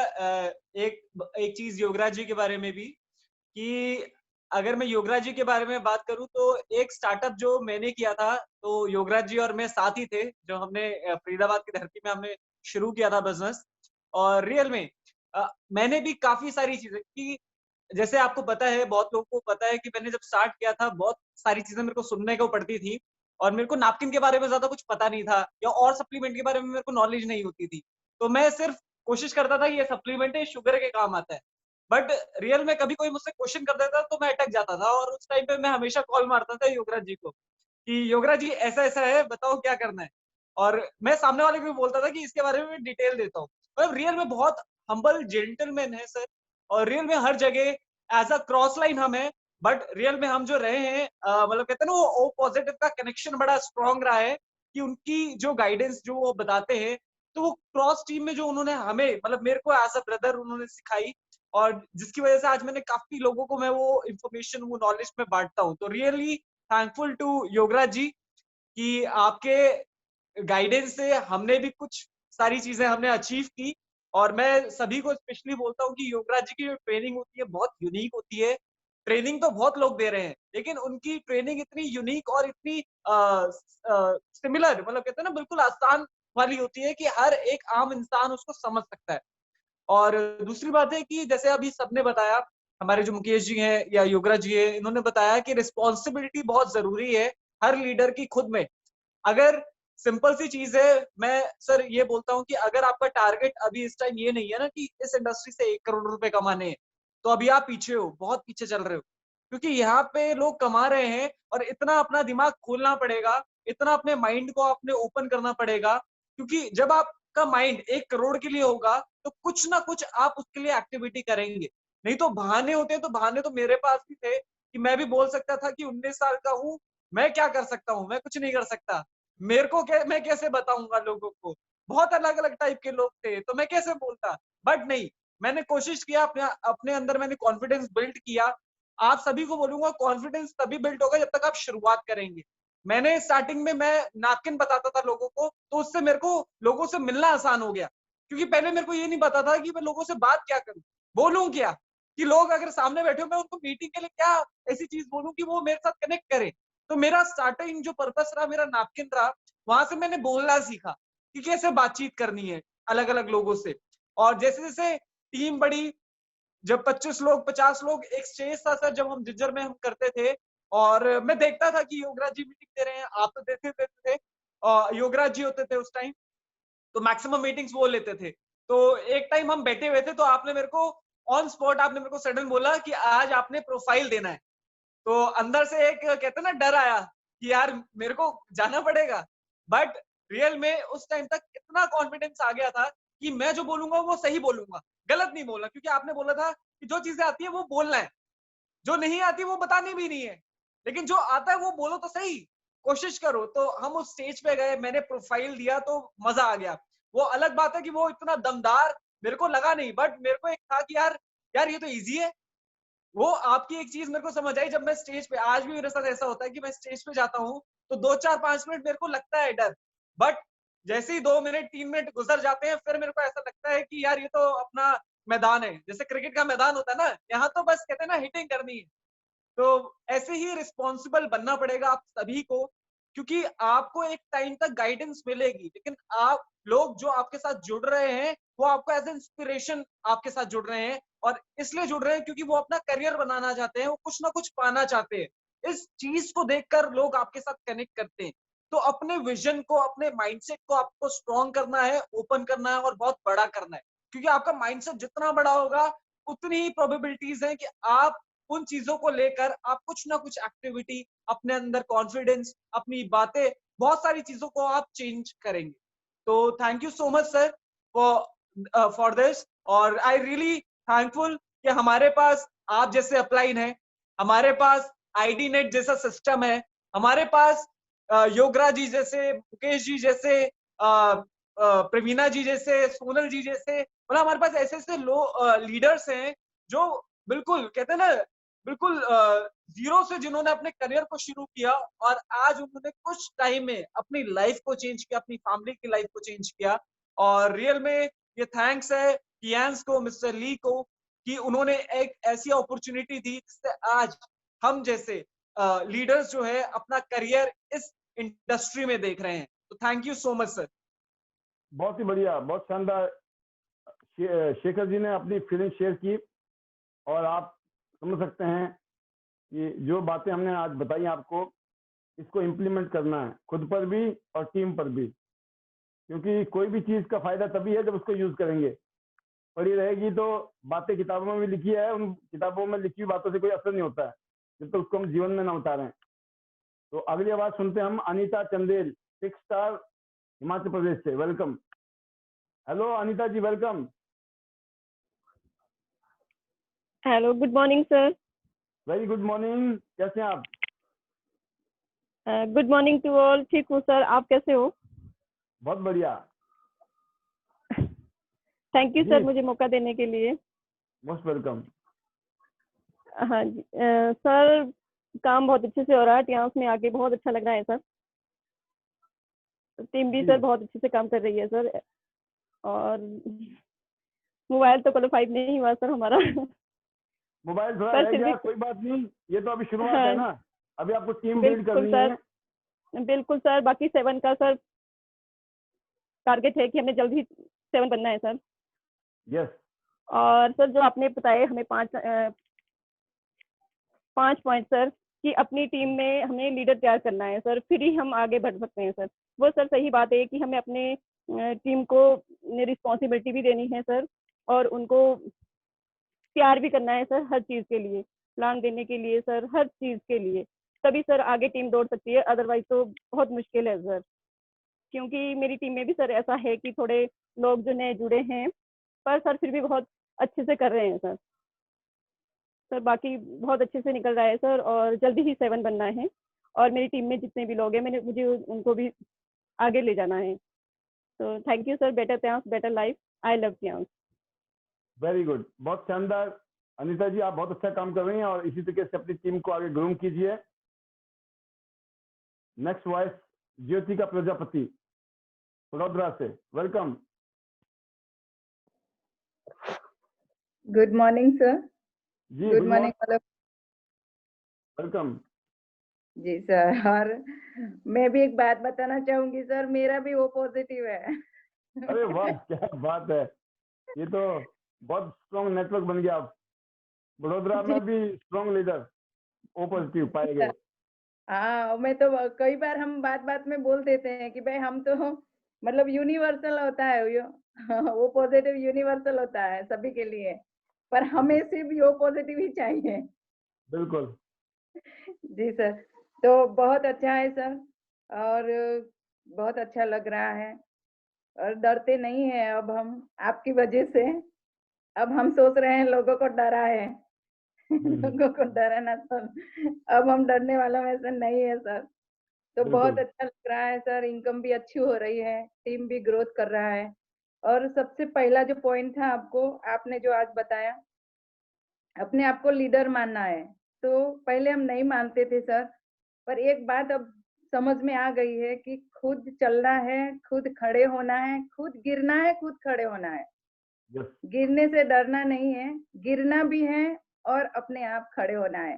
एक चीज योगराज जी के बारे में भी, कि अगर मैं योगराज जी के बारे में बात करूं तो एक स्टार्टअप जो मैंने किया था, तो योगराज जी और मैं साथ ही थे, जो हमने फरीदाबाद की धरती में हमने शुरू किया था बिजनेस। और रियल में मैंने भी काफी सारी चीजें की, जैसे आपको पता है, बहुत लोगों को पता है कि मैंने जब स्टार्ट किया था बहुत सारी चीजें मेरे को सुनने को पड़ती थी, और मेरे को नैपकिन के बारे में ज्यादा कुछ पता नहीं था, या और सप्लीमेंट के बारे में मेरे को नॉलेज नहीं होती थी। तो मैं सिर्फ कोशिश करता था ये सप्लीमेंट है, शुगर के काम आता है। बट रियल में कभी कोई मुझसे क्वेश्चन कर देता तो मैं अटक जाता था, और उस टाइम पे मैं हमेशा कॉल मारता था योगराज जी को कि योगराज जी ऐसा ऐसा है, बताओ क्या करना है। और मैं सामने वाले को भी बोलता था कि इसके बारे में डिटेल देता हूँ। मतलब रियल में बहुत हम्बल जेंटलमैन है सर, और रियल में हर जगह एज अ क्रॉस लाइन हम है। बट रियल में हम जो रहे हैं, मतलब कहते हैं ना, वो ओ पॉजिटिव का कनेक्शन बड़ा स्ट्रांग रहा है, कि उनकी जो गाइडेंस जो वो बताते हैं, तो वो क्रॉस टीम में जो उन्होंने हमें, मतलब मेरे को एज अ ब्रदर उन्होंने सिखाई, और जिसकी वजह से आज मैंने काफी लोगों को मैं वो इंफॉर्मेशन, वो नॉलेज में बांटता हूँ। तो रियली थैंकफुल टू योगराज जी कि आपके गाइडेंस से हमने भी कुछ सारी चीजें हमने अचीव की। और मैं सभी को स्पेशली बोलता हूँ कि योगराज जी की जो ट्रेनिंग होती है बहुत यूनिक होती है। ट्रेनिंग तो बहुत लोग दे रहे हैं, लेकिन उनकी ट्रेनिंग इतनी यूनिक और इतनी सिमिलर, मतलब कहते हैं ना, बिल्कुल आसान वाली होती है कि हर एक आम इंसान उसको समझ सकता है। और दूसरी बात है कि जैसे अभी सबने बताया, हमारे जो मुकेश जी हैं या योगराज जी है, इन्होंने बताया कि रिस्पॉन्सिबिलिटी बहुत जरूरी है हर लीडर की खुद में। अगर सिंपल सी चीज है, मैं सर ये बोलता हूँ कि अगर आपका टारगेट अभी इस टाइम ये नहीं है ना कि इस इंडस्ट्री से 1 करोड़ रुपए कमाने हैं, तो अभी आप पीछे हो, बहुत पीछे चल रहे हो। क्योंकि यहाँ पे लोग कमा रहे हैं, और इतना अपना दिमाग खोलना पड़ेगा, इतना अपने माइंड को अपने ओपन करना पड़ेगा। क्योंकि जब आपका माइंड 1 करोड़ के लिए होगा, तो कुछ ना कुछ आप उसके लिए एक्टिविटी करेंगे। नहीं तो बहाने होते हैं, तो बहाने तो मेरे पास भी थे कि मैं भी बोल सकता था कि 19 साल का हूँ, मैं क्या कर सकता हूँ, मैं कुछ नहीं कर सकता। मेरे को क्या, मैं कैसे बताऊंगा लोगों को, बहुत अलग अलग टाइप के लोग थे, तो मैं कैसे बोलता। बट नहीं, मैंने कोशिश किया, अपने अपने अंदर मैंने कॉन्फिडेंस बिल्ड किया। आप सभी को बोलूंगा, कॉन्फिडेंस तभी बिल्ड होगा जब तक आप शुरुआत करेंगे। मैंने स्टार्टिंग में मैं नैपकिन बताता था लोगों को, तो उससे मेरे को लोगों से मिलना आसान हो गया। क्योंकि पहले मेरे को ये नहीं पता था कि मैं लोगों से बात क्या करूं, बोलूं क्या, कि लोग अगर सामने बैठे हो, मैं उनको मीटिंग के लिए क्या ऐसी चीज बोलूं कि वो मेरे साथ कनेक्ट करे। तो मेरा स्टार्टिंग जो पर्पस रहा, मेरा नैपकिन रहा, वहां से मैंने बोलना सीखा कि कैसे बातचीत करनी है अलग अलग लोगों से। और जैसे जैसे टीम बढ़ी, जब 25 लोग 50 लोग, एक स्टेज था सर जब हम जिंजर में हम करते थे, और मैं देखता था कि योगराज जी मीटिंग दे रहे हैं, आप तो देते देते थे, और योगराज जी होते थे उस टाइम। तो मैक्सिमम मीटिंग्स वो लेते थे। तो एक टाइम हम बैठे हुए थे, तो आपने मेरे को ऑन स्पॉट आपने मेरे को सडन बोला कि आज आपने प्रोफाइल देना है। तो अंदर से एक कहते हैं ना डर आया कि यार मेरे को जाना पड़ेगा। बट रियल में उस टाइम तक इतना कॉन्फिडेंस आ गया था कि मैं जो बोलूंगा वो सही बोलूंगा, गलत नहीं बोलना, क्योंकि आपने बोला था कि जो चीजें आती है वो बोलना है, जो नहीं आती वो बतानी भी नहीं है, लेकिन जो आता है वो बोलो तो सही, कोशिश करो। तो हम उस स्टेज पे गए, मैंने प्रोफाइल दिया तो मजा आ गया। वो अलग बात है कि वो इतना दमदार मेरे को लगा नहीं, बट मेरे को एक था कि यार यार ये तो इजी है। वो आपकी एक चीज मेरे को समझ आई, जब मैं स्टेज पे, आज भी मेरे साथ ऐसा होता है कि मैं स्टेज पे जाता हूँ तो 2 4 5 मिनट मेरे को लगता है डर, बट जैसे ही 2 मिनट 3 मिनट गुजर जाते हैं फिर मेरे को ऐसा लगता है कि यार ये तो अपना मैदान है, जैसे क्रिकेट का मैदान होता है ना, यहाँ तो बस कहते हैं ना हिटिंग करनी है। तो ऐसे ही रिस्पॉन्सिबल बनना पड़ेगा आप सभी को, क्योंकि आपको एक टाइम तक गाइडेंस मिलेगी, लेकिन आप लोग जो आपके साथ जुड़ रहे हैं वो आपको एज इंस्पिरेशन आपके साथ जुड़ रहे हैं, और इसलिए जुड़ रहे हैं क्योंकि वो अपना करियर बनाना चाहते हैं, वो कुछ ना कुछ पाना चाहते हैं। इस चीज को देखकर लोग आपके साथ कनेक्ट करते हैं। तो अपने विजन को, अपने माइंडसेट को आपको स्ट्रॉन्ग करना है, ओपन करना है और बहुत बड़ा करना है, क्योंकि आपका माइंडसेट जितना बड़ा होगा उतनी ही प्रोबेबिलिटीज है कि आप उन चीजों को लेकर आप कुछ ना कुछ एक्टिविटी, अपने अंदर कॉन्फिडेंस, अपनी बातें, बहुत सारी चीजों को आप चेंज करेंगे। तो thank you so much sir for this, और आई रियली थैंकफुल कि हमारे पास आप जैसे अपलाइन है, हमारे पास आईडी नेट जैसा सिस्टम है, हमारे पास योगराज जी जैसे, मुकेश जी जैसे, प्रवीणा जी जैसे, सोनल जी जैसे, मतलब हमारे पास ऐसे ऐसे लीडर्स हैं जो बिल्कुल कहते हैं ना, बिल्कुल जीरो से जिन्होंने अपने करियर को शुरू किया और आज उन्होंने कुछ टाइम में अपनी लाइफ को चेंज किया, अपनी फैमिली की लाइफ को चेंज किया। और रियल में ये थैंक्स है कियांस को, मिस्टर ली को, कि उन्होंने एक ऐसी अपॉर्चुनिटी दी जिससे आज हम जैसे लीडर्स जो है अपना करियर इस इंडस्ट्री में देख रहे हैं। तो thank you so much sir. बहुत ही बढ़िया, बहुत शानदार। शेखर जी ने अपनी फीलिंग शेयर की और आप समझ सकते हैं कि जो बातें हमने आज बताई आपको, इसको इम्प्लीमेंट करना है खुद पर भी और टीम पर भी, क्योंकि कोई भी चीज का फायदा तभी है जब उसको यूज करेंगे। पड़ी रहेगी तो बातें किताबों में भी लिखी है, उन किताबों में लिखी हुई बातों से कोई असर नहीं होता है जब तक उसको हम जीवन में ना उतारें। तो अगली आवाज सुनते हैं हम अनीता चंदेल, 6 स्टार हिमाचल प्रदेश से। Welcome. Hello Anita ji, welcome. Hello, good morning sir. Very good morning, कैसे हैं आप? Good morning to all. ठीक हूँ सर, आप कैसे हो? बहुत बढ़िया। थैंक यू सर मुझे मौका देने के लिए। Most welcome. हाँ जी सर, काम बहुत अच्छे से हो रहा है, यहाँ में आके बहुत अच्छा लग रहा है सर। टीम भी सर बहुत अच्छे से काम कर रही है सर, और मोबाइल तो क्वालिफाइड नहीं हुआ सर हमारा। मोबाइल थोड़ा रह गया, कोई बात नहीं, ये तो अभी शुरुआत है ना, अभी आपको टीम बिल्ड करनी है। बिल्कुल सर, बाकी 7 का सर टारगेट है कि हमें जल्द ही 7 बनना है सर। यस। और सर जो आपने बताए हमें 5 पॉइंट सर, कि अपनी टीम में हमें लीडर तैयार करना है सर, फिर ही हम आगे बढ़ सकते हैं सर। वो सर सही बात है कि हमें अपने टीम को रिस्पॉन्सिबिलिटी भी देनी है सर, और उनको प्यार भी करना है सर, हर चीज़ के लिए, प्लान देने के लिए सर, हर चीज़ के लिए, तभी सर आगे टीम दौड़ सकती है, अदरवाइज तो बहुत मुश्किल है सर। क्योंकि मेरी टीम में भी सर ऐसा है कि थोड़े लोग जो नए जुड़े हैं, पर सर फिर भी बहुत अच्छे से कर रहे हैं सर। सर बाकी बहुत अच्छे से निकल रहा है सर, और जल्दी ही 7 बनना है, और मेरी टीम में जितने भी लोग हैं मुझे उनको भी आगे ले जाना है। तो thank you sir. Better chance, better life. I love chance. Very good, बहुत शानदार। अनीता जी, आप बहुत अच्छा काम कर रही हैं और इसी तरीके से अपनी टीम को आगे ग्रूम कीजिए। नेक्स्ट वॉइस ज्योतिका प्रजापति, वडोदरा से। वेलकम। Good morning sir. जी गुड मॉर्निंग। वेलकम जी सर, और मैं भी एक बात बताना चाहूंगी सर, मेरा भी ओ पॉजिटिव है। अरे वाह, क्या बात है, ये तो बहुत स्ट्रॉन्ग नेटवर्क बन गया। वडोदरा में भी स्ट्रॉन्ग लीडर ओ पॉजिटिव पाए गए। हाँ, मैं तो कई बार हम बात बात में बोल देते हैं कि भाई हम तो मतलब यूनिवर्सल होता है वो पॉजिटिव यूनिवर्सल होता है सभी के लिए, पर हमें सिर्फ वो पॉजिटिव ही चाहिए। बिल्कुल। जी सर, तो बहुत अच्छा है सर, और बहुत अच्छा लग रहा है, और डरते नहीं हैं अब हम आपकी वजह से। अब हम सोच रहे हैं लोगों को डरा है लोगों को डराना सर, अब हम डरने वालों में से नहीं है सर। तो बहुत बिल्कुल। अच्छा लग रहा है सर, इनकम भी अच्छी हो रही है, टीम भी ग्रोथ कर रहा है। और सबसे पहला जो पॉइंट था आपने जो आज बताया, अपने आप को लीडर मानना है। तो पहले हम नहीं मानते थे सर, पर एक बात अब समझ में आ गई है कि खुद चलना है, खुद खड़े होना है, खुद गिरना है, खुद खड़े होना है। यस। गिरने से डरना नहीं है, गिरना भी है और अपने आप खड़े होना है।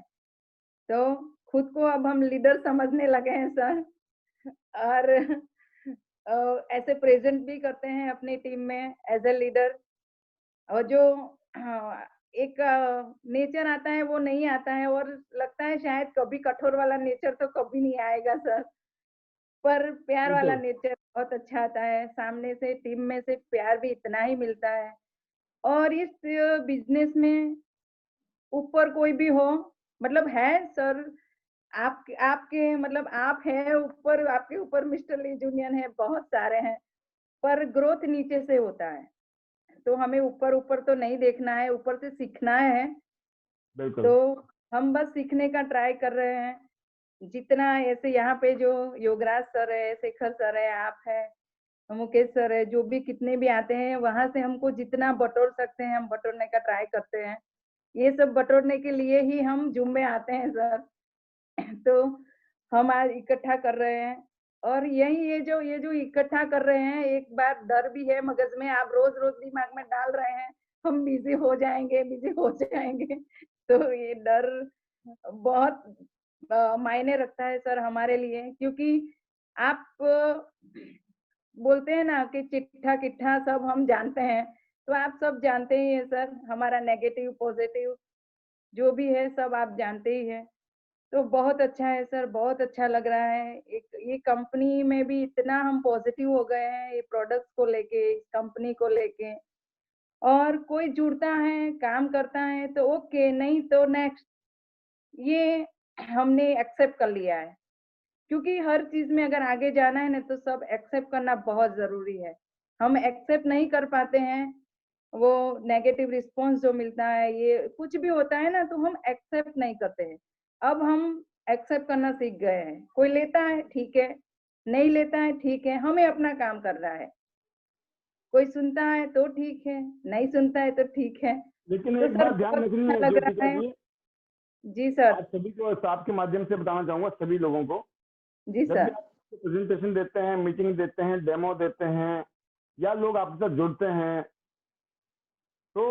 तो खुद को अब हम लीडर समझने लगे हैं सर, और ऐसे प्रेजेंट भी करते हैं अपनी टीम में एज ए लीडर। और जो एक नेचर आता है वो नहीं आता है, और लगता है शायद कभी कठोर वाला नेचर तो कभी नहीं आएगा सर, पर प्यार वाला बिल्कुल। नेचर बहुत अच्छा आता है, सामने से टीम में से प्यार भी इतना ही मिलता है। और इस बिजनेस में ऊपर कोई भी हो, मतलब है सर, आपके मतलब आप हैं ऊपर, आपके ऊपर मिस्टर ली जूनियर है, बहुत सारे हैं, पर ग्रोथ नीचे से होता है। तो हमें ऊपर-ऊपर तो नहीं देखना है, ऊपर से सीखना है। बिल्कुल। तो हम बस सीखने का ट्राई कर रहे हैं। जितना ऐसे यहाँ पे जो योगराज सर है, शेखर सर है, आप हैं, मुकेश सर है, जो भी कितने भी आते हैं, वहाँ से हमको जितना बटोर सकते हैं, हम बटोरने का ट्राई करते हैं। ये सब बटोरने के लिए ही हम ज़ूम में आते हैं सर। तो हम आज इकट्ठा कर रहे हैं, और यही ये जो इकट्ठा कर रहे हैं, एक बार डर भी है मगज में, आप रोज-रोज दिमाग में डाल रहे हैं, हम बिज़ी हो जाएँगे, बिज़ी हो जाएँगे। तो ये डर बहुत मायने रखता है सर हमारे लिए, क्योंकि आप बोलते हैं ना कि चिट्ठा-किट्ठा सब हम जानते हैं, तो आप सब जानते ही हैं सर, हमारा नेगेटिव, पॉजिटिव जो भी है सब आप जानते ही हैं। तो बहुत अच्छा है सर, बहुत अच्छा लग रहा है। एक ये कंपनी में भी इतना हम पॉज़िटिव हो गए हैं, ये प्रोडक्ट्स को लेके, इस कंपनी को लेके, और कोई जुड़ता है, काम करता है तो ओके, नहीं तो नेक्स्ट, ये हमने एक्सेप्ट कर लिया है। क्योंकि हर चीज़ में अगर आगे जाना है ना, तो सब एक्सेप्ट करना बहुत ज़रूरी है। हम एक्सेप्ट नहीं कर पाते हैं, वो नेगेटिव रिस्पॉन्स जो मिलता है, ये कुछ भी होता है ना, तो हम एक्सेप्ट नहीं करते हैं। अब हम एक्सेप्ट करना सीख गए हैं। कोई लेता है, ठीक है, नहीं लेता है, ठीक है, हमें अपना काम करना है। कोई सुनता है तो ठीक है, नहीं सुनता है तो ठीक है। लेकिन तो एक सर बात ध्यान बहुत रखनी अच्छा है लग ज्योतिका रहा है। जी, जी सर। आज सभी को आपके माध्यम से बताना चाहूंगा सभी लोगों को, जी जब भी सर। आप प्रेजेंटेशन देते हैं, मीटिंग देते हैं, डेमो देते हैं, या लोग आपके साथ जुड़ते हैं, तो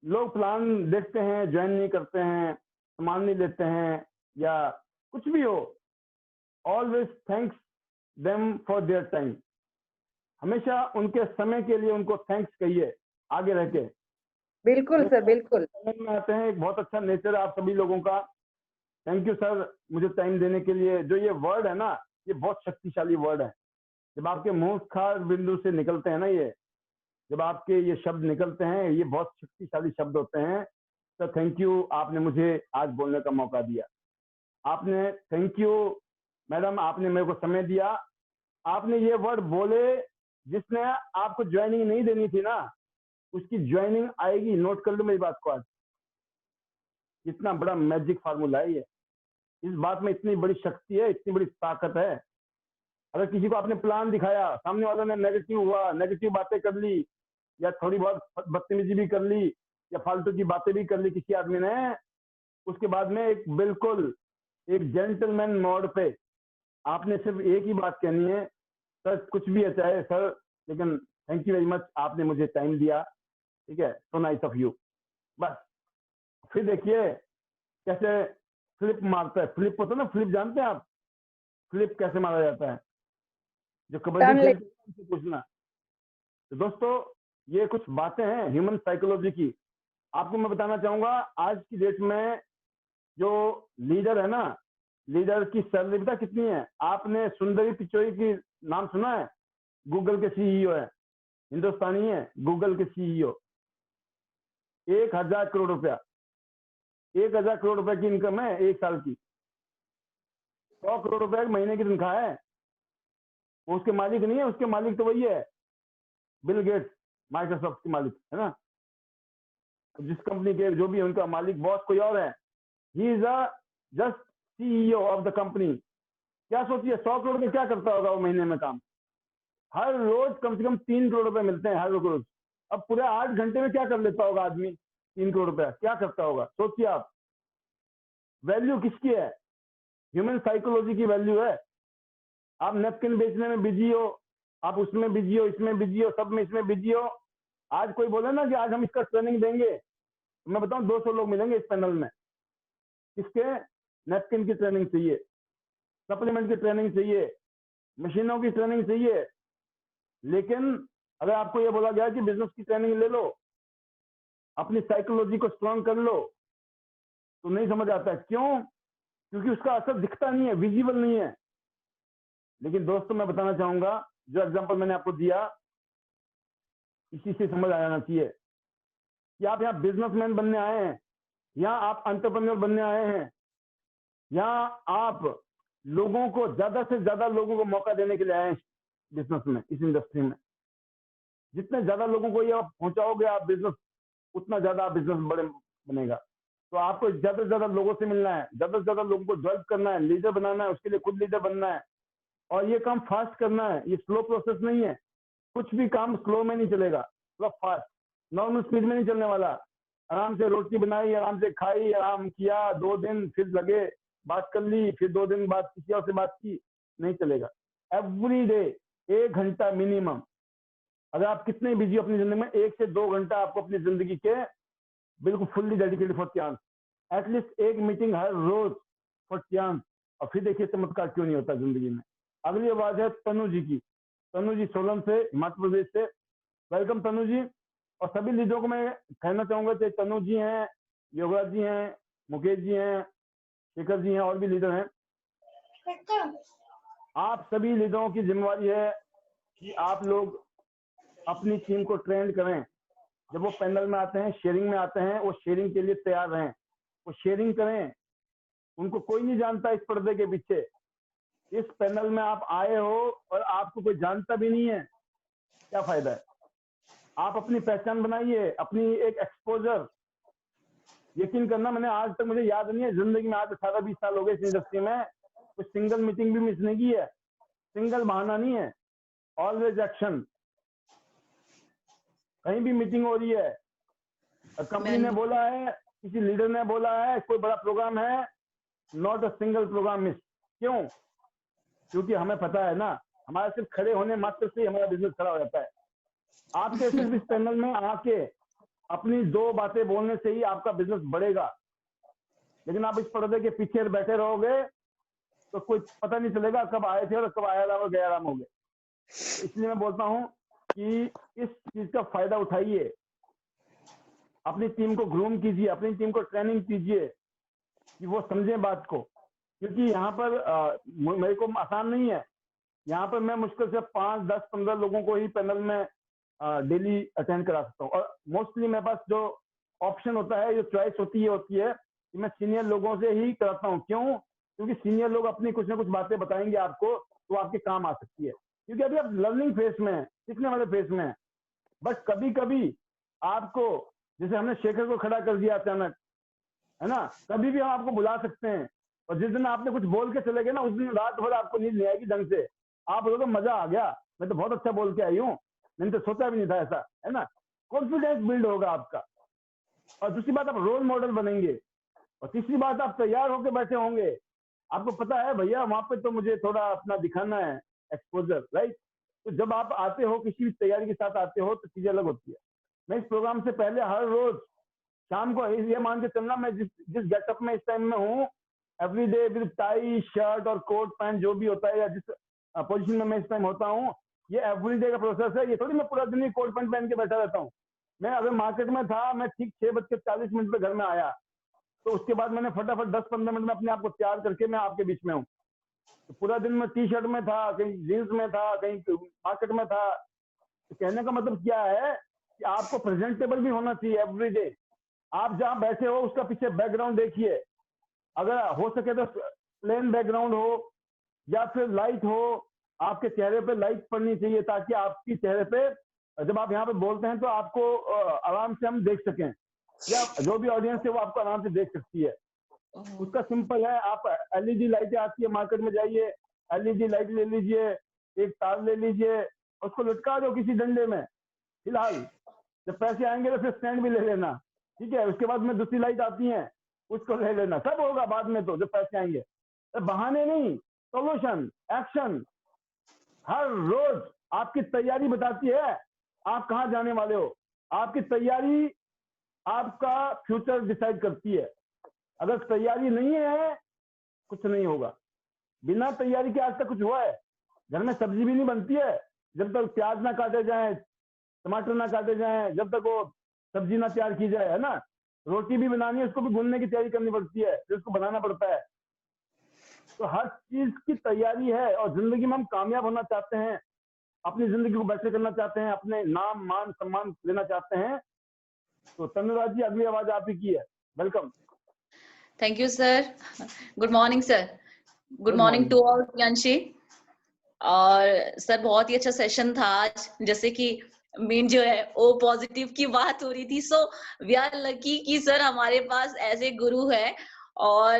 लोग प्लान देखते हैं, ज्वाइन नहीं करते हैं, सामान नहीं लेते हैं, या कुछ भी हो, always thanks them for their time. हमेशा उनके समय के लिए उनको थैंक्स कहिए आगे रह के। बिल्कुल सर, बिल्कुल। समझ में आते हैं, एक बहुत अच्छा नेचर है आप सभी लोगों का। थैंक यू सर, मुझे टाइम देने के लिए। जो ये वर्ड है ना, ये बहुत शक्तिशाली वर्ड है। जब आपके मुखार बिंदु से निकलते हैं ना, ये जब आपके ये शब्द निकलते हैं, ये बहुत शक्तिशाली शब्द होते हैं। तो थैंक यू, आपने मुझे आज बोलने का मौका दिया। आपने थैंक यू मैडम, आपने मेरे को समय दिया। आपने ये वर्ड बोले, जिसने आपको ज्वाइनिंग नहीं देनी थी ना, उसकी ज्वाइनिंग आएगी। नोट कर लो मेरी बात को आज। इतना बड़ा मैजिक फार्मूला है ये। इस बात में इतनी बड़ी शक्ति है, इतनी बड़ी ताकत है। अगर किसी को आपने प्लान दिखाया, सामने वाला ने नेगेटिव हुआ, नेगेटिव बातें कर ली, या थोड़ी बहुत बदतमीजी भी कर ली, या फालतू की बातें भी कर ली किसी आदमी ने, उसके बाद में एक बिल्कुल एक जेंटलमैन मोड पे आपने सिर्फ एक ही बात कहनी है, सर कुछ भी है चाहे सर, लेकिन थैंक यू वेरी मच, आपने मुझे टाइम दिया, ठीक है, सो नाइस ऑफ यू। बस। फिर देखिए कैसे फ्लिप मारता है। फ्लिप होता है ना, फ्लिप जानते हैं आप? फ्लिप कैसे मारा जाता है? जो कबड्डी टर्न ले। खेलते हैं उनसे पूछना। तो दोस्तों, ये कुछ बातें हैं ह्यूमन साइकोलॉजी की। आपको मैं बताना चाहूंगा, आज की डेट में जो लीडर है ना, लीडर की सैलरी पता कितनी है? आपने सुंदरी पिचोई की नाम सुना है? गूगल के सीईओ है, हिंदुस्तानी है, गूगल के सीईओ। 1000 करोड़ रुपया, 1000 करोड़ रुपए की इनकम है एक साल की। 100 करोड़ रुपए एक महीने की तनख्वाह है। वो उसके मालिक नहीं है, उसके मालिक तो वही है, बिल गेट्स, माइक्रोसॉफ्ट के मालिक है ना। जिस कंपनी के जो भी उनका मालिक बॉस कोई और है, he is a just CEO of the company. क्या सोचिए 100 करोड़ में क्या करता होगा वो महीने में काम। हर रोज कम से कम 3 करोड़ रुपए मिलते हैं हर रोज। अब पूरे 8 घंटे में क्या कर लेता होगा आदमी, 3 करोड़ रुपया क्या करता होगा सोचिए आप। वैल्यू किसकी है? ह्यूमन साइकोलॉजी की वैल्यू है। आप नैपकिन बेचने में बिजी हो, आप उसमें बिजी हो, इसमें बिजी हो, सब में इसमें बिजी हो। आज कोई बोले ना कि आज हम इसका ट्रेनिंग देंगे, तो मैं बताऊं 200 लोग मिलेंगे इस पैनल में। किसके? नैपकिन की ट्रेनिंग चाहिए, सप्लीमेंट की ट्रेनिंग चाहिए, मशीनों की ट्रेनिंग चाहिए। लेकिन अगर आपको यह बोला गया कि बिजनेस की ट्रेनिंग ले लो, अपनी साइकोलॉजी को स्ट्रॉन्ग कर लो, तो नहीं समझ आता है। क्यों? क्योंकि उसका असर दिखता नहीं है, विजिबल नहीं है। लेकिन दोस्तों मैं बताना चाहूंगा, जो एग्जांपल मैंने आपको दिया, इसी से समझ आ जाना चाहिए कि आप यहाँ बिजनेसमैन बनने आए हैं, यहाँ आप एंटरप्रेन्योर बनने आए हैं, यहाँ आप लोगों को, ज्यादा से ज्यादा लोगों को मौका देने के लिए आए हैं बिजनेस में, इस इंडस्ट्री में। जितने ज्यादा लोगों को ये आप पहुंचाओगे आप बिजनेस, उतना ज्यादा आप बिजनेस बड़े बनेगा। तो आपको ज्यादा से ज्यादा लोगों से मिलना है, ज्यादा से ज्यादा लोगों को डेवलप करना है, लीडर बनाना है, उसके लिए खुद लीडर बनना है। और ये काम फास्ट करना है, ये स्लो प्रोसेस नहीं है। कुछ भी काम स्लो में नहीं चलेगा, मतलब फास्ट, नॉर्मल स्पीड में नहीं चलने वाला। आराम से रोटी बनाई, आराम से खाई, आराम किया, 2 दिन फिर लगे, बात कर ली, फिर 2 दिन बाद किसी और से बात की, नहीं चलेगा। एवरी डे 1 घंटा मिनिमम। अगर आप कितने बिजी हो अपनी जिंदगी में, 1 से 2 घंटा आपको अपनी जिंदगी के बिल्कुल fully dedicated for chance, at least 1 meeting हर रोज फॉर चांस। और फिर देखिए चमत्कार क्यों नहीं होता जिंदगी में। अगली आवाज है तनु जी की। तनु जी सोलन से, हिमाचल प्रदेश से। वेलकम तनु जी। और सभी लीडरों को मैं कहना चाहूंगा, चाहे तनु जी हैं, योगराज जी हैं, मुकेश जी हैं, शेखर जी हैं, और भी लीडर हैं, आप सभी लीडरों की जिम्मेवारी है कि आप लोग अपनी टीम को ट्रेंड करें। जब वो पैनल में आते हैं, शेयरिंग में आते हैं, वो शेयरिंग के लिए तैयार रहें, वो शेयरिंग करें। उनको कोई नहीं जानता इस पर्दे के पीछे। इस पैनल में आप आए हो और आपको कोई जानता भी नहीं है, क्या फायदा है? आप अपनी पहचान बनाइए, अपनी एक एक्सपोजर। यकीन करना, मैंने आज तक, मुझे याद नहीं है जिंदगी में, आज 18-20 साल हो गए इस इंडस्ट्री में, कोई सिंगल मीटिंग भी मिस नहीं की है। सिंगल बहाना नहीं है, ऑलवेज एक्शन। कहीं भी मीटिंग हो रही है, कंपनी ने बोला है, किसी लीडर ने बोला है, कोई बड़ा प्रोग्राम है, not a single program miss. क्यों? क्योंकि हमें पता है ना, हमारे सिर्फ खड़े होने मात्र से ही हमारा बिजनेस खड़ा हो जाता है। आपके सिर्फ इस पैनल में आके अपनी 2 बातें बोलने से ही आपका बिजनेस बढ़ेगा। लेकिन आप इस पर्दे के पीछे बैठे रहोगे तो कोई पता नहीं चलेगा कब आए थे और कब आया राम और गया राम हो गए। इसलिए मैं बोलता हूं कि इस चीज का फायदा उठाइए, अपनी टीम को ग्रूम कीजिए, अपनी टीम को ट्रेनिंग कीजिए कि वो समझे बात को। क्योंकि यहाँ पर मेरे को आसान नहीं है। यहाँ पर मैं मुश्किल से 5, 10, 15 लोगों को ही पैनल में डेली अटेंड करा सकता हूँ। और मोस्टली मेरे पास जो ऑप्शन होता है, जो चॉइस होती है कि मैं सीनियर लोगों से ही कराता हूँ। क्यों? क्योंकि सीनियर लोग अपनी कुछ ना कुछ बातें बताएंगे आपको, तो आपके काम आ सकती है। क्योंकि अभी आप लर्निंग फेज में है, सीखने वाले फेज में है। बट कभी कभी आपको, जैसे हमने शेखर को खड़ा कर दिया अचानक, है ना, कभी भी हम आपको बुला सकते हैं। और जिस दिन आपने कुछ बोल के चले गए ना, उस दिन रात भर आपको नींद नहीं आएगी ढंग से। आप बोलोगे मजा आ गया, मैं तो बहुत अच्छा बोल के आई हूँ, मैंने तो सोचा भी नहीं था ऐसा, है ना। कॉन्फिडेंस बिल्ड होगा आपका। और दूसरी बात, आप रोल मॉडल बनेंगे। और तीसरी बात, आप तैयार होकर बैठे होंगे। आपको पता है भैया वहां पे तो मुझे थोड़ा अपना दिखाना है, एक्सपोजर, राइट। तो जब आप आते हो, किसी भी तैयारी के साथ आते हो, तो चीजें अलग होती है। मैं इस प्रोग्राम से पहले हर रोज शाम को ये मान के चलना, मैं जिस गेटअप में इस टाइम में हूँ, every day with tie, shirt और कोट पैंट जो भी होता है, या जिस पोजीशन में मैं इस टाइम होता हूँ, ये एवरी डे का प्रोसेस है। ये थोड़ी मैं पूरा दिन ही कोट पैंट पहन के बैठा रहता हूँ। मैं अगर मार्केट में था, मैं ठीक 6:40 पे घर में आया, तो उसके बाद मैंने फटाफट 10-15 मिनट में अपने आप को तैयार करके मैं आपके बीच में हूँ। तो पूरा दिन में टी शर्ट में था, कहीं जींस में था, कहीं मार्केट में था। तो कहने का मतलब क्या है कि आपको प्रेजेंटेबल भी होना चाहिए एवरी डे। आप जहाँ बैठे हो उसका पीछे बैकग्राउंड देखिए, अगर हो सके तो प्लेन बैकग्राउंड हो या फिर लाइट हो, आपके चेहरे पे लाइट पड़नी चाहिए ताकि आपकी चेहरे पे जब आप यहाँ पे बोलते हैं तो आपको आराम से हम देख सकें, या जो भी ऑडियंस है वो आपको आराम से देख सकती है। उसका सिंपल है, आप एलईडी लाइटें आती है मार्केट में, जाइए एलईडी लाइट ले लीजिए, एक तार ले लीजिए, उसको लटका दो किसी डंडे में। फिलहाल जब पैसे आएंगे तो फिर स्टैंड भी ले लेना, ठीक है। उसके बाद में दूसरी लाइट आती है, उसको ले लेना, सब होगा बाद में तो जब पैसे आएंगे। तो बहाने नहीं, सॉल्यूशन, एक्शन। हर रोज आपकी तैयारी बताती है आप कहाँ जाने वाले हो। आपकी तैयारी आपका फ्यूचर डिसाइड करती है। अगर तैयारी नहीं है कुछ नहीं होगा। बिना तैयारी के आज तक कुछ हुआ है? घर में सब्जी भी नहीं बनती है जब तक प्याज ना काटे जाए, टमाटर ना काटे जाए, जब तक वो सब्जी ना तैयार की जाए, है ना। रोटी भी बनानी है, उसको भी भूनने की तैयारी करनी पड़ती है, फिर उसको बनाना पड़ता है। तो हर चीज की तैयारी है। और जिंदगी में हम कामयाब होना चाहते हैं, अपनी जिंदगी को बेहतर करना चाहते हैं, अपने नाम मान सम्मान लेना चाहते हैं, तो तनुराज जी अगली आवाज आप ही की है। Welcome. Thank you sir. Good morning sir. Good Good morning morning. To all Priyanshi. और सर बहुत ही अच्छा सेशन था आज। जैसे कि मेन जो है ओ पॉजिटिव की बात हो रही थी, सो वी आर लकी कि सर हमारे पास ऐसे गुरु है और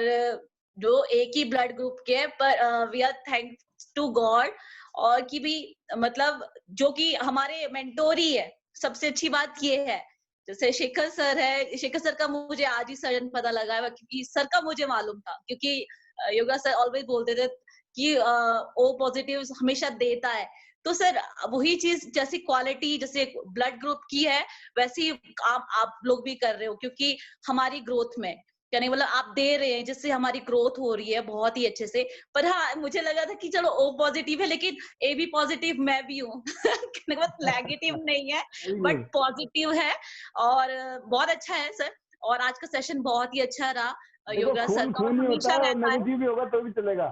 जो एक ही ब्लड ग्रुप के हैं, पर we are thanks to God. और कि भी मतलब जो कि हमारे मेंटोर ही है। सबसे अच्छी बात ये है, जैसे शेखर सर है, शेखर सर का मुझे आज ही सडन पता लगा है, क्योंकि सर का मुझे मालूम था, क्योंकि योगा सर ऑलवेज बोलते थे कि ओ पॉजिटिव हमेशा देता है। तो सर वही चीज जैसी क्वालिटी जैसे ब्लड ग्रुप की है वैसी आप लोग भी कर रहे हो, क्योंकि हमारी ग्रोथ में यानी मतलब आप दे रहे हैं जिससे हमारी ग्रोथ हो रही है बहुत ही अच्छे से। पर हाँ मुझे लगा था कि चलो ओ पॉजिटिव है लेकिन ए भी पॉजिटिव मैं भी हूँ मतलब नेगेटिव नहीं है बट पॉजिटिव है। और बहुत अच्छा है सर। और आज का सेशन बहुत ही अच्छा रहा। योगा सर का खून ही होता हमेशा है, रहता है नेगेटिव भी होगा तो भी चलेगा।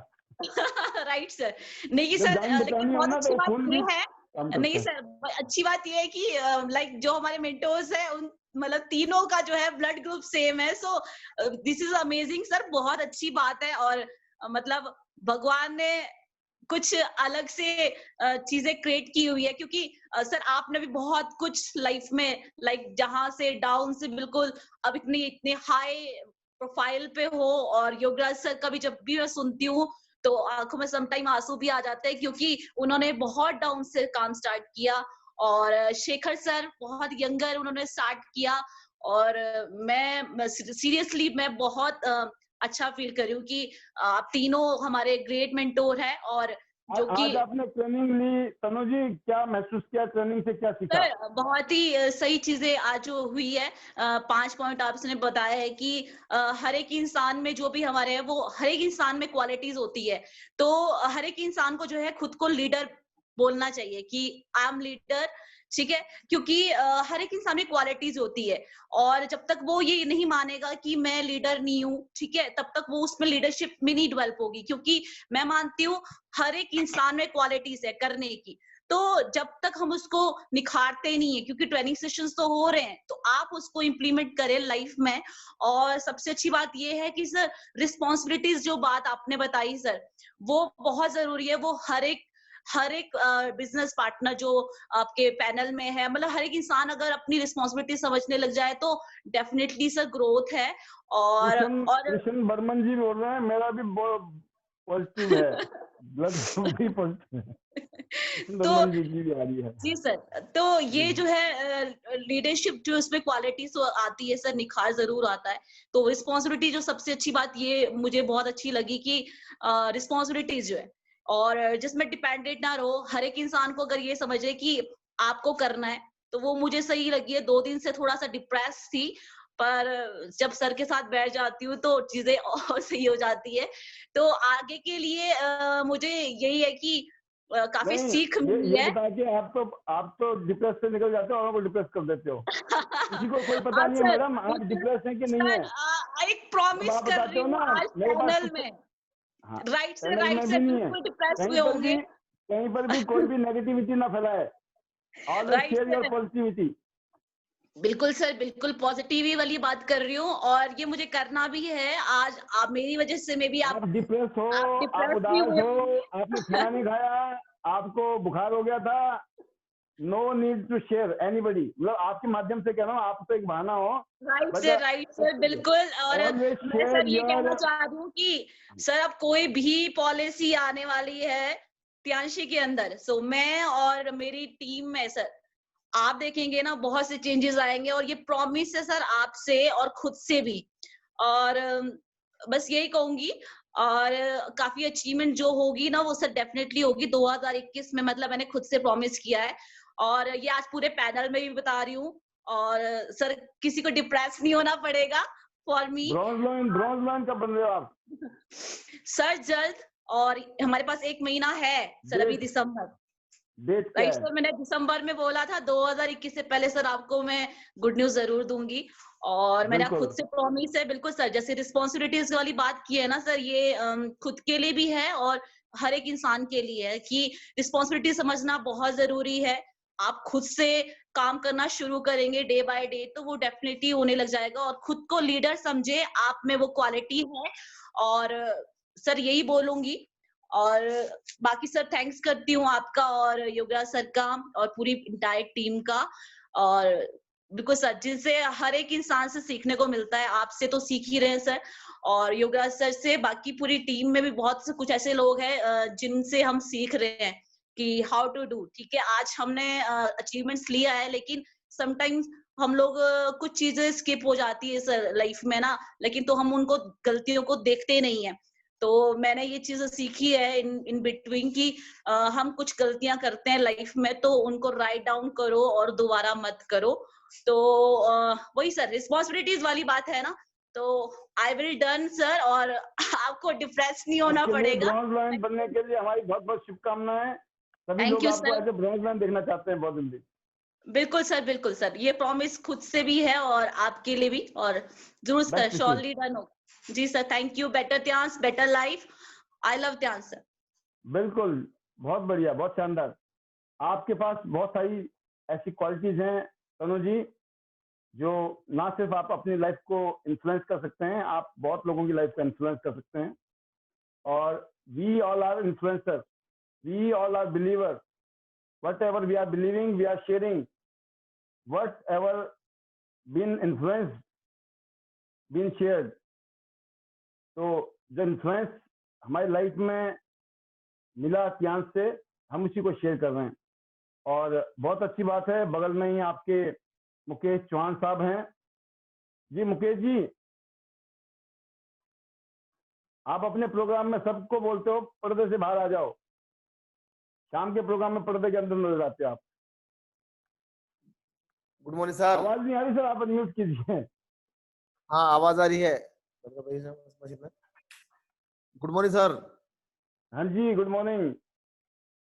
Right sir. नहीं जब सर जान लेकिन बचानी हो बहुत ना अच्छी तो बात खून ये भी है, काम करता नहीं है। सर अच्छी बात ये है कि लाइक जो हमारे मेंटोर्स है उन मतलब तीनों का जो है ब्लड ग्रुप सेम है। So this is amazing sir, बहुत अच्छी बात है। और मतलब भगवान ने कुछ अलग से चीजें क्रिएट की हुई है, क्योंकि सर आपने भी बहुत कुछ लाइफ में लाइक जहां से डाउन से बिल्कुल अब इतने हाई प्रोफाइल पे हो। और योगराज सर का भी जब भी मैं सुनती हूँ तो आंखों में समटाइम आंसू भी आ जाते हैं, क्योंकि उन्होंने बहुत डाउन से काम स्टार्ट किया। और शेखर सर बहुत यंगर उन्होंने स्टार्ट किया। और मैं सीरियसली मैं बहुत अच्छा फील कर रही हूँ कि आप तीनों हमारे ग्रेट मेंटोर हैं। और जो कि आज आपने ट्रेनिंग ली, तनु जी क्या महसूस किया, ट्रेनिंग से क्या सीखा? सर बहुत ही सही चीजें आज हुई है। 5 पॉइंट आपने बताया है कि हर एक इंसान में जो भी हमारे है वो हर एक इंसान में क्वालिटीज होती है। तो हर एक इंसान को जो है खुद को लीडर बोलना चाहिए कि आई एम लीडर, ठीक है। क्योंकि हर एक इंसान में क्वालिटीज होती है और जब तक वो ये नहीं मानेगा कि मैं लीडर नहीं हूँ, ठीक है, तब तक वो उसमें लीडरशिप में नहीं डेवलप होगी। क्योंकि मैं मानती हूँ हर एक इंसान में क्वालिटीज है करने की। तो जब तक हम उसको निखारते नहीं है, क्योंकि ट्रेनिंग सेशंस तो हो रहे हैं, तो आप उसको इम्प्लीमेंट करें लाइफ में। और सबसे अच्छी बात ये है कि सर रिस्पॉन्सिबिलिटीज जो बात आपने बताई सर, वो बहुत जरूरी है। वो हर एक बिजनेस पार्टनर जो आपके पैनल में है, मतलब हर एक इंसान अगर अपनी रिस्पॉन्सिबिलिटी समझने लग जाए तो डेफिनेटली सर ग्रोथ है। और कृष्ण बर्मन जी बोल रहे हैं, मेरा भी पॉजिटिव है, ब्लड भी पॉजिटिव है। तो जी की भी आ रही है। जी सर, तो ये जो है लीडरशिप जो इसमें क्वालिटीज आती है सर, निखार जरूर आता है। तो रिस्पॉन्सिबिलिटी जो सबसे अच्छी बात ये मुझे बहुत अच्छी लगी कि रिस्पॉन्सिबिलिटीज जो है और जिसमें डिपेंडेंट ना रहो। हर एक इंसान को अगर ये समझे कि आपको करना है, तो वो मुझे सही लगी है। 2 दिन से थोड़ा सा डिप्रेस थी, पर जब सर के साथ बैठ जाती हूँ तो चीजें और सही हो जाती है। तो आगे के लिए मुझे यही है कि काफी सीख मिली ये है। बता के आप तो डिप्रेस से निकल जाते हो और को डिप्रेस कर देते हो। किसी को कोई पता हाँ नहीं है सर, मैडम आप डिप्रेस हैं कि नहीं है। एक प्रॉमिस आप कर बताते रही हो हूँ ना आज मेरे पास पैनल कुछ, में। हाँ, राइट से पैनल में भी नहीं है, बिल्कुल डिप्रेस हुए कहीं पर होंगे। भी कहीं पर भी कोई भी नेगेटिविटी ना फैलाए, always right share your sir, positivity. बिल्कुल सर, बिल्कुल पॉजिटिव वाली बात कर रही हूँ और ये मुझे करना भी है। आज आप मेरी वजह से मे बी आप डिप्रेस हो, आप आप डिप्रेस भी उदास हुए हो, होंगे। आपने खाना नहीं खाया, आपको बुखार हो गया था, no need to share anybody. मतलब आपके माध्यम से कह रहा हूँ, आप तो एक बहाना हो, राइट सर बिल्कुल। और ऑलवेज मैं शेयर सर ये योर। कहना चाह रही हूँ कि सर अब कोई भी पॉलिसी आने वाली है त्यांशी के अंदर, सो मैं और मेरी टीम में सर आप देखेंगे ना बहुत से चेंजेस आएंगे और ये प्रॉमिस है सर आपसे और खुद से भी। और बस यही कहूंगी। और काफी अचीवमेंट जो होगी ना वो सर डेफिनेटली होगी 2021 में, मतलब मैंने खुद से प्रॉमिस किया है और ये आज पूरे पैनल में भी बता रही हूँ। और सर किसी को डिप्रेस नहीं होना पड़ेगा फॉर मी। ब्रॉन्ज लाइन कब बन रहे हो आप? सर जल्द, और हमारे पास 1 महीना है सर, अभी डेट दिसंबर। डेट क्या राइट है? सर, मैंने दिसंबर में बोला था 2021 से पहले सर आपको मैं गुड न्यूज जरूर दूंगी। और मैंने खुद बिल्कुल से प्रॉमिस है। बिल्कुल सर, जैसे रिस्पॉन्सिबिलिटीज वाली बात की है ना सर, ये खुद के लिए भी है और हर एक इंसान के लिए है कि रिस्पॉन्सिबिलिटी समझना बहुत जरूरी है। आप खुद से काम करना शुरू करेंगे डे बाय डे तो वो डेफिनेटली होने लग जाएगा। और खुद को लीडर समझे, आप में वो क्वालिटी है। और सर यही बोलूंगी। और बाकी सर थैंक्स करती हूँ आपका और योगराज सर का और पूरी इंटायर टीम का। और बिल्कुल सर, जिनसे हर एक इंसान से सीखने को मिलता है, आपसे तो सीख ही रहे हैं सर, और योगराज सर से। बाकी पूरी टीम में भी बहुत से कुछ ऐसे लोग हैं जिनसे हम सीख रहे हैं कि हाउ टू डू। ठीक है, आज हमने अचीवमेंट्स लिया है, लेकिन समटाइम्स हम लोग कुछ चीजें स्किप हो जाती है सर लाइफ में ना, लेकिन तो हम उनको गलतियों को देखते नहीं है। तो मैंने ये चीज सीखी है इन बिटवीन कि हम कुछ गलतियां करते हैं लाइफ में तो उनको राइट डाउन करो और दोबारा मत करो। तो वही सर रिस्पॉन्सिबिलिटीज वाली बात है ना, तो आई विल डन सर। और आपको डिप्रेस नहीं होना आपके लिए पड़ेगा। ब्रॉन्ज लाइन बनने के लिए हमारी बहुत बहुत शुभकामनाएं। सभी थैंक लोग यू आपको सर। ऐसे ब्रॉन्ज लाइन देखना चाहते हैं बहुत जल्दी। बिल्कुल सर, बिल्कुल सर, ये प्रॉमिस खुद से भी है और आपके लिए भी। और जरूर sir, best wishes. Surely done हो। जी sir, thank you. Better Tyansh, better life. I love Tyansh sir. बिल्कुल, बहुत बढ़िया, बहुत शानदार। आपके पास बहुत सारी ऐसी क्वालिटीज हैं तनु जी, जो ना सिर्फ आप अपनी लाइफ को इन्फ्लुएंस कर सकते हैं, आप बहुत लोगों की लाइफ को इन्फ्लुएंस कर सकते हैं। और we all are influencers, we all are believer. whatever we are believing, we are sharing. Whatever been influenced, been shared. तो जो इन्फ्लुएंस हमारी लाइफ में मिला त्यांश से, हम उसी को शेयर कर रहे हैं। और बहुत अच्छी बात है, बगल में ही आपके मुकेश चौहान साहब हैं। जी मुकेश जी, आप अपने प्रोग्राम में सबको बोलते हो पर्दे से बाहर आ जाओ, शाम के प्रोग्राम में पर्दे के अंदर नजर आते हो आप। Good morning sir. आवाज नहीं आ रही सर, आप म्यूट कीजिए। हाँ आवाज आ रही है। Good morning sir. हाँ जी, गुड मॉर्निंग।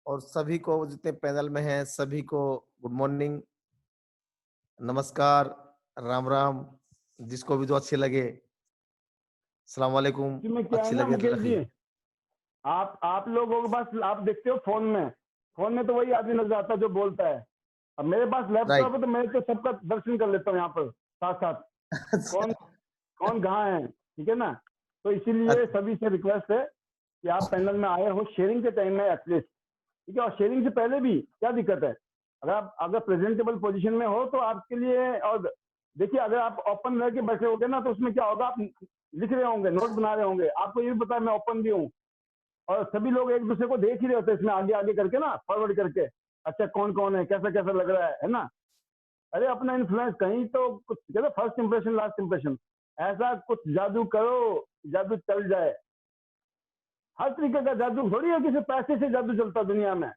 और सभी को जितने पैनल में हैं सभी को गुड मॉर्निंग, नमस्कार, राम राम, जिसको भी जो अच्छे लगे। अस्सलाम वालेकुम। में क्या है अच्छी ना लगे तो मुकेश जी, रखिए। आप लोगों के पास आप देखते हो फोन में तो वही आदमी नजर आता है जो बोलता है। अब मेरे पास लैपटॉप है तो मैं तो सबका दर्शन कर लेता हूँ यहाँ पर साथ साथ, कौन कहाँ है, ठीक है ना। तो इसीलिए सभी से रिक्वेस्ट है कि आप पैनल में आए हो शेयरिंग के टाइम में एटलीस्ट, ठीक है। और शेयरिंग से पहले भी क्या दिक्कत है, अगर प्रेजेंटेबल पोजीशन में हो तो आपके लिए। और देखिए, अगर आप ओपन रह के बैठे होगे ना तो उसमें क्या होगा, आप लिख रहे होंगे, नोट बना रहे होंगे, आपको ये भी पता है मैं ओपन भी हूँ, और सभी लोग एक दूसरे को देख ही रहे होते हैं इसमें आगे आगे करके ना, फॉरवर्ड करके, अच्छा कौन कौन है, कैसा कैसा लग रहा है ना। अरे अपना इन्फ्लुएंस कहीं तो कुछ कहते, फर्स्ट इंप्रेशन लास्ट इंप्रेशन, ऐसा कुछ जादू करो जादू चल जाए। हर तरीके का जादू थोड़ी है किसी पैसे से जादू चलता दुनिया में,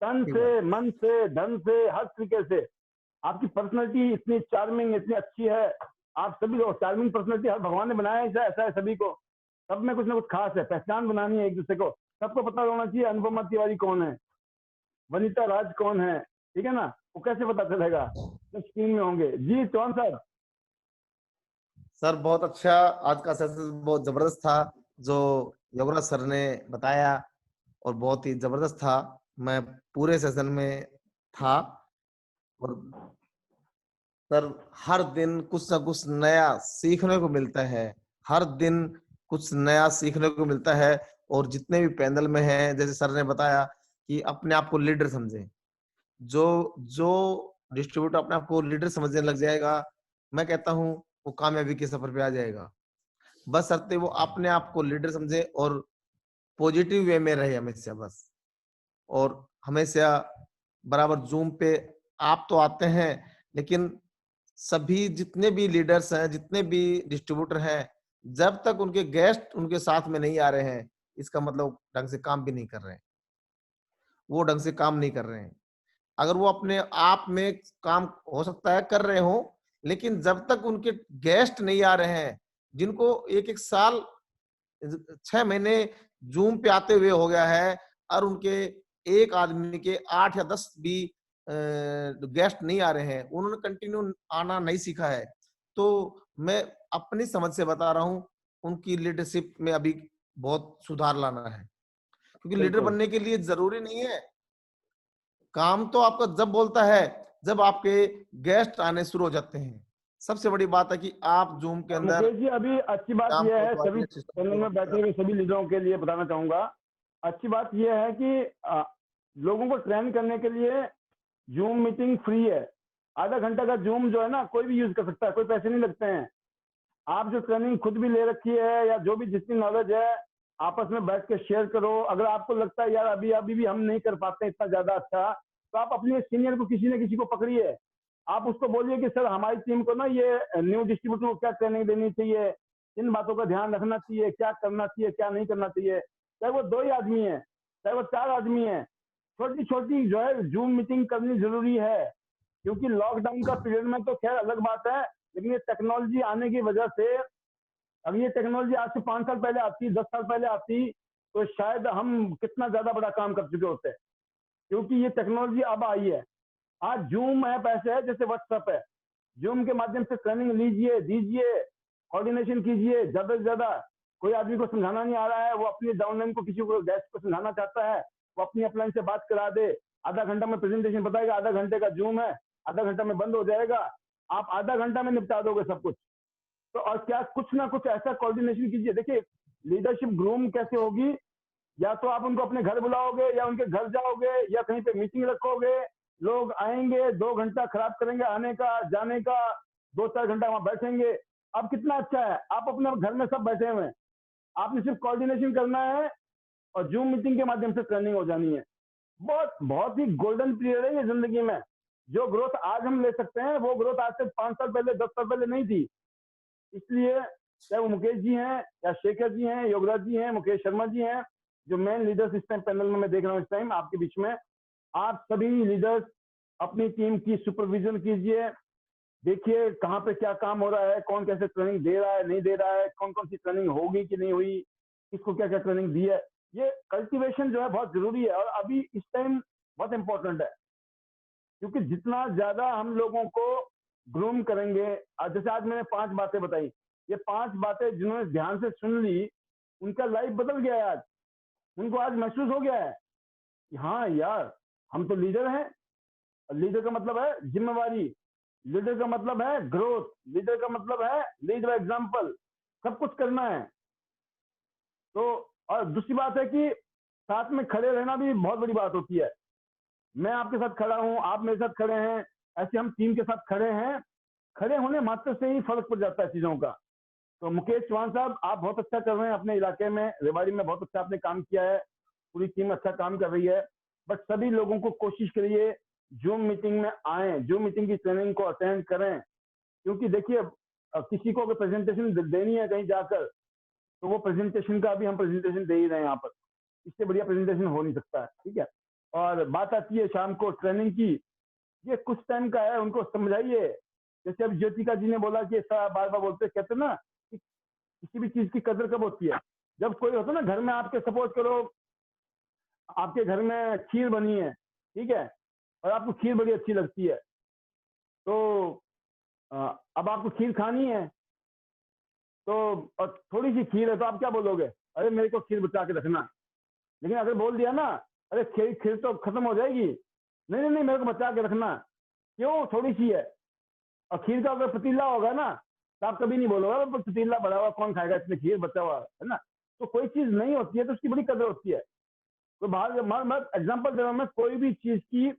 तन से, मन से, धन से, हर तरीके से। आपकी पर्सनैलिटी इतनी चार्मिंग, इतनी अच्छी है, आप सभी लोग चार्मिंग पर्सनैलिटी हर भगवान ने बनाया ऐसा है सभी को, सब में कुछ ना कुछ खास है, पहचान बनानी है एक दूसरे को। सबको पता होना चाहिए अनुपमा तिवारी कौन है, वनीता राज कौन है, ठीक है ना। वो कैसे पता चलेगा जब स्क्रीन में होंगे। जी चौहान साहब। सर बहुत अच्छा, आज का सेशन बहुत जबरदस्त था। जो योगराज सर ने बताया और बहुत ही जबरदस्त था। मैं पूरे सेशन में था और सर हर दिन कुछ ना कुछ नया सीखने को मिलता है, हर दिन कुछ नया सीखने को मिलता है। और जितने भी पैनल में हैं, जैसे सर ने बताया कि अपने आप को लीडर समझें। जो जो डिस्ट्रीब्यूटर अपने आप को लीडर समझने लग जाएगा, मैं कहता हूँ वो कामयाबी के सफर पे आ जाएगा। बस शर्ते वो अपने आप को लीडर समझे और पॉजिटिव वे में रहे हमेशा बस। और हमेशा बराबर जूम पे आप तो आते हैं, लेकिन सभी जितने भी लीडर्स हैं, जितने भी डिस्ट्रीब्यूटर हैं, जब तक उनके गेस्ट उनके साथ में नहीं आ रहे हैं, इसका मतलब ढंग से काम भी नहीं कर रहे हैं, वो ढंग से काम नहीं कर रहे हैं। अगर वो अपने आप में काम हो सकता है कर रहे हो, लेकिन जब तक उनके गेस्ट नहीं आ रहे हैं, जिनको एक एक साल 6 महीने जूम पे आते हुए हो गया है, और उनके एक आदमी के 8 या 10 भी गेस्ट नहीं आ रहे हैं, उन्होंने कंटिन्यू आना नहीं सीखा है। तो मैं अपनी समझ से बता रहा हूँ, उनकी लीडरशिप में अभी बहुत सुधार लाना है, क्योंकि लीडर बिल्कुल। बनने के लिए जरूरी नहीं है काम तो आपका जब बोलता है जब आपके गेस्ट आने शुरू हो जाते हैं। सबसे बड़ी बात है कि आप जूम के अंदर मुकेश जी, अभी अच्छी बात काम यह को है, सभी कोऑर्डिनेट सिस्टम पैनल में बैठे हुए सभी लीडरों के लिए बताना चाहूंगा, अच्छी बात यह है कि लोगों को ट्रेन करने के लिए जूम मीटिंग फ्री है। आधा घंटा का जूम जो है ना, कोई भी यूज कर सकता है, कोई पैसे नहीं लगते हैं। आप जो ट्रेनिंग खुद भी ले रखी है या जो भी जितनी नॉलेज है, आपस में बैठ के शेयर करो। अगर आपको लगता है यार अभी अभी भी हम नहीं कर पाते इतना ज्यादा अच्छा, तो आप अपने सीनियर को किसी न किसी को पकड़िए। आप उसको बोलिए कि सर हमारी टीम को ना ये न्यू डिस्ट्रीब्यूटर को क्या ट्रेनिंग देनी चाहिए, इन बातों का ध्यान रखना चाहिए, क्या करना चाहिए क्या नहीं करना चाहिए। चाहे वो 2 ही आदमी है, चाहे वो 4 आदमी है, छोटी छोटी जो है जूम मीटिंग करनी जरूरी है। क्योंकि लॉकडाउन का पीरियड में तो खैर अलग बात है, लेकिन ये टेक्नोलॉजी आने की वजह से, अगर ये टेक्नोलॉजी आज से 5 साल पहले आती, 10 साल पहले आती, तो शायद हम कितना ज्यादा बड़ा काम कर चुके होते। क्योंकि ये टेक्नोलॉजी अब आई है। आज जूम ऐप ऐसे है जैसे व्हाट्सएप है। जूम के माध्यम से ट्रेनिंग लीजिए, दीजिए, कोऑर्डिनेशन कीजिए ज्यादा से ज्यादा। कोई आदमी को समझाना नहीं आ रहा है, वो अपनी डाउनलाइन को किसी को गेस्ट को समझाना चाहता है, वो अपनी अपलाइन से बात करा दे। आधा घंटा में प्रेजेंटेशन बताएगा, आधा घंटे का जूम है, आधा घंटा में बंद हो जाएगा। आप आधा घंटा में निपटा दोगे सब कुछ। तो और क्या, कुछ ना कुछ ऐसा कोऑर्डिनेशन कीजिए। देखिए लीडरशिप ग्रूम कैसे होगी, या तो आप उनको अपने घर बुलाओगे, या उनके घर जाओगे, या कहीं पे मीटिंग रखोगे। लोग आएंगे, 2 घंटा खराब करेंगे आने का जाने का, 2-4 घंटा वहां बैठेंगे। अब कितना अच्छा है, आप अपने घर में सब बैठे हुए हैं, आपने सिर्फ कोऑर्डिनेशन करना है और जूम मीटिंग के माध्यम से ट्रेनिंग हो जानी है। बहुत बहुत ही गोल्डन पीरियड है ये जिंदगी में। जो ग्रोथ आज हम ले सकते हैं, वो ग्रोथ आज से 5 साल पहले 10 साल पहले नहीं थी। इसलिए चाहे वो मुकेश जी हैं या शेखर जी हैं, योगराज जी हैं, मुकेश शर्मा जी हैं, जो मेन लीडर्स इस टाइम पैनल में मैं देख रहा हूँ इस टाइम आपके बीच में, आप सभी लीडर्स अपनी टीम की सुपरविजन कीजिए। देखिए कहाँ पे क्या काम हो रहा है, कौन कैसे ट्रेनिंग दे रहा है नहीं दे रहा है, कौन कौन सी ट्रेनिंग होगी कि नहीं हुई, किसको क्या क्या ट्रेनिंग दी है। ये कल्टीवेशन जो है बहुत जरूरी है और अभी इस टाइम बहुत इंपॉर्टेंट है। क्योंकि जितना ज्यादा हम लोगों को ग्रूम करेंगे, जैसे आज मैंने 5 बातें बताई, ये 5 बातें जिन्होंने ध्यान से सुन ली, उनका लाइफ बदल गया है। आज उनको आज महसूस हो गया है कि हाँ यार हम तो लीडर हैं। लीडर का मतलब है जिम्मेवारी, लीडर का मतलब है ग्रोथ, लीडर का मतलब है लीड बाय एग्जांपल, सब कुछ करना है। तो और दूसरी बात है कि साथ में खड़े रहना भी बहुत बड़ी बात होती है। मैं आपके साथ खड़ा हूं, आप मेरे साथ खड़े हैं, ऐसे हम टीम के साथ खड़े हैं। खड़े होने मात्र से ही फर्क पड़ जाता है चीजों का। तो मुकेश चौहान साहब, आप बहुत अच्छा कर रहे हैं अपने इलाके में, रेवाड़ी में बहुत अच्छा आपने काम किया है, पूरी टीम अच्छा काम कर रही है। बट सभी लोगों को कोशिश करिए जूम मीटिंग में आए, जूम मीटिंग की ट्रेनिंग को अटेंड करें। क्योंकि देखिए किसी को अगर प्रेजेंटेशन देनी है कहीं जाकर, तो वो प्रेजेंटेशन का भी हम प्रेजेंटेशन दे ही रहे हैं यहाँ पर, इससे बढ़िया प्रेजेंटेशन हो नहीं सकता है। ठीक है। और बात आती है शाम को ट्रेनिंग की, ये कुछ टाइम का है, उनको समझाइए। जैसे अब ज्योतिका जी ने बोला कि बार बार बोलते कहते ना कि किसी भी चीज की कदर कब होती है, जब कोई होता है ना घर में आपके, सपोज करो आपके घर में खीर बनी है, ठीक है, और आपको खीर बड़ी अच्छी लगती है, तो अब आपको खीर खानी है, तो और थोड़ी सी खीर है तो आप क्या बोलोगे, अरे मेरे को खीर बचा के रखना। लेकिन अगर बोल दिया ना अरे खीर तो खत्म हो जाएगी, नहीं नहीं मेरे को बचा के रखना, क्यों, थोड़ी सी है। और खीर का अगर पतीला होगा ना तो आप कभी नहीं बोलोगे पतीला भरा हुआ कौन खाएगा, इसमें खीर बचा हुआ है ना। तो कोई चीज नहीं होती है तो उसकी बड़ी कदर होती है। तो बाहर मैं एग्जांपल दे रहा हूँ, मैं कोई भी चीज की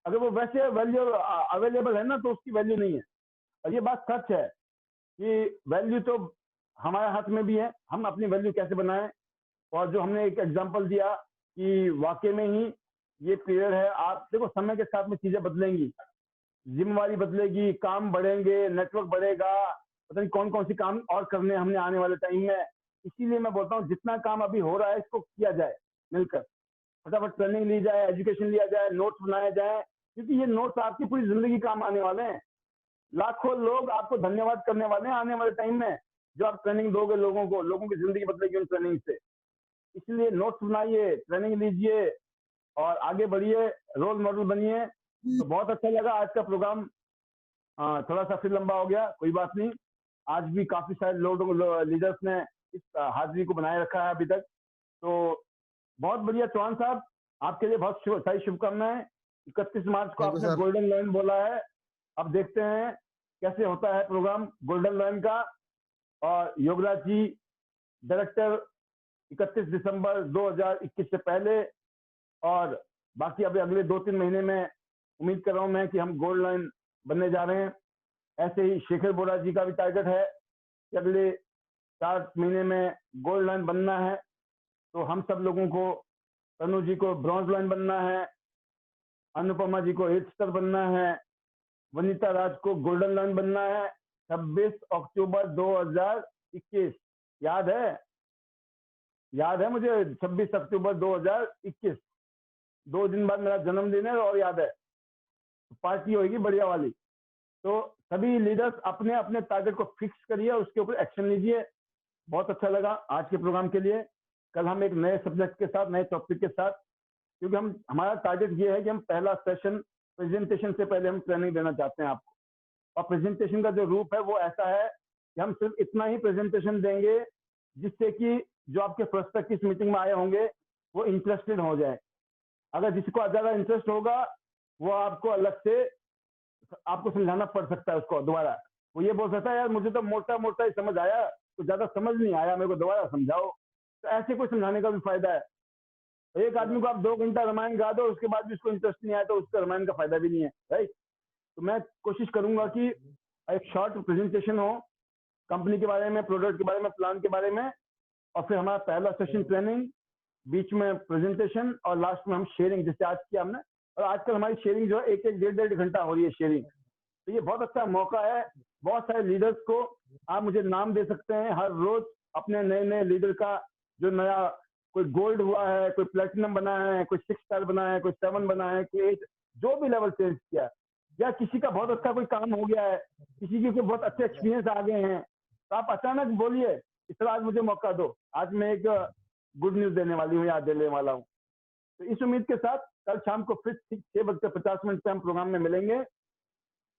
अगर वो वैसे वैल्यू अवेलेबल है ना तो उसकी वैल्यू नहीं है। और ये बात सच है कि वैल्यू तो हमारे हाथ में भी है, हम अपनी वैल्यू कैसे बनाएं। और जो हमने एक एग्जांपल दिया कि वाकई में ही ये पीरियड है, आप देखो समय के साथ में चीजें बदलेंगी, जिम्मेवारी बदलेगी, काम बढ़ेंगे, नेटवर्क बढ़ेगा, पता नहीं कौन कौन सी काम और करने हमने आने वाले टाइम में। इसीलिए मैं बोलता हूँ जितना काम अभी हो रहा है इसको किया जाए मिलकर, फटाफट ट्रेनिंग ली जाए, एजुकेशन लिया जाए, नोट्स बनाए जाए, क्योंकि ये नोट्स आपकी पूरी जिंदगी काम आने वाले हैं। लाखों लोग आपको धन्यवाद करने वाले हैं आने वाले टाइम में, जो आप ट्रेनिंग दोगे लोगों को, लोगों की जिंदगी बदलेगी उन ट्रेनिंग से। इसलिए नोट्स बनाइए, ट्रेनिंग लीजिए और आगे बढ़िए, रोल मॉडल बनिए। तो बहुत अच्छा लगा आज का प्रोग्राम, थोड़ा सा फिर लंबा हो गया, कोई बात नहीं। आज भी काफी सारे लीडर्स ने इस हाजिरी को बनाए रखा है अभी तक। तो बहुत बढ़िया चौहान साहब, आपके लिए बहुत सारी शुभकामनाएं। 31 मार्च को आपने गोल्डन लाइन बोला है, अब देखते हैं कैसे होता है प्रोग्राम गोल्डन लाइन का। और योगराज जी डायरेक्टर 31 दिसंबर 2021 से पहले, और बाकी अभी अगले 2-3 महीने में उम्मीद कर रहा हूं मैं कि हम गोल्ड लाइन बनने जा रहे हैं। ऐसे ही शेखर बोरा जी का भी टारगेट है कि अगले 4 महीने में गोल्ड लाइन बनना है। तो हम सब लोगों को, तनु जी को ब्रॉन्ज लाइन बनना है, अनुपमा जी को 8 स्टार बनना है, वनीता राज को गोल्डन लाइन बनना है। 26 अक्टूबर 2021 याद है मुझे, 26 अक्टूबर 2021, 2 दिन बाद मेरा जन्मदिन है और याद है, पार्टी होगी बढ़िया वाली। तो सभी लीडर्स अपने अपने टारगेट को फिक्स करिए, उसके ऊपर एक्शन लीजिए। बहुत अच्छा लगा आज के प्रोग्राम के लिए। कल हम एक नए सब्जेक्ट के साथ, नए टॉपिक के साथ, क्योंकि हमारा टारगेट ये है कि हम पहला सेशन प्रेजेंटेशन से पहले हम ट्रेनिंग देना चाहते हैं आपको। और प्रेजेंटेशन का जो रूप है वो ऐसा है कि हम सिर्फ इतना ही प्रेजेंटेशन देंगे जिससे कि जो आपके प्रोस्पेक्ट इस मीटिंग में आए होंगे वो इंटरेस्टेड हो जाए। अगर जिसको ज्यादा इंटरेस्ट होगा वो आपको अलग से आपको समझाना पड़ सकता है उसको दोबारा। वो ये बोल सकता है यार मुझे तो मोटा मोटा ही समझ आया, तो ज्यादा समझ नहीं आया, मेरे को दोबारा समझाओ। तो ऐसे कोई समझाने का भी फायदा है। एक आदमी को आप 2 घंटा रामायण गा दो, उसके बाद भी उसको इंटरेस्ट नहीं आया तो उसका रामायण का फायदा भी नहीं है, राइट। तो मैं कोशिश करूंगा कि एक शॉर्ट प्रेजेंटेशन हो कंपनी के बारे में, प्रोडक्ट के बारे में, प्लान के बारे में, और फिर हमारा पहला सेशन ट्रेनिंग, बीच में प्रेजेंटेशन और लास्ट में हम शेयरिंग, जैसे आज किया हमने। और आजकल हमारी शेयरिंग जो है 1-1, 1.5 घंटा हो रही है शेयरिंग। तो ये बहुत अच्छा मौका है। बहुत सारे लीडर्स को आप मुझे नाम दे सकते हैं, हर रोज अपने नए नए लीडर का जो नया, कोई गोल्ड हुआ है, कोई प्लेटिनम बना है, कोई 6 स्टार बना है, कोई 7 बना है, कोई 8, जो भी लेवल चेंज किया, या किसी का बहुत अच्छा कोई काम हो गया है, किसी के बहुत अच्छे एक्सपीरियंस आ गए हैं, तो आप अचानक बोलिए इस तरह आज मुझे मौका दो, आज मैं एक गुड न्यूज देने वाली हूँ, याद देने वाला हूँ। तो इस उम्मीद के साथ कल शाम को फिर 6:50 पे हम प्रोग्राम में मिलेंगे।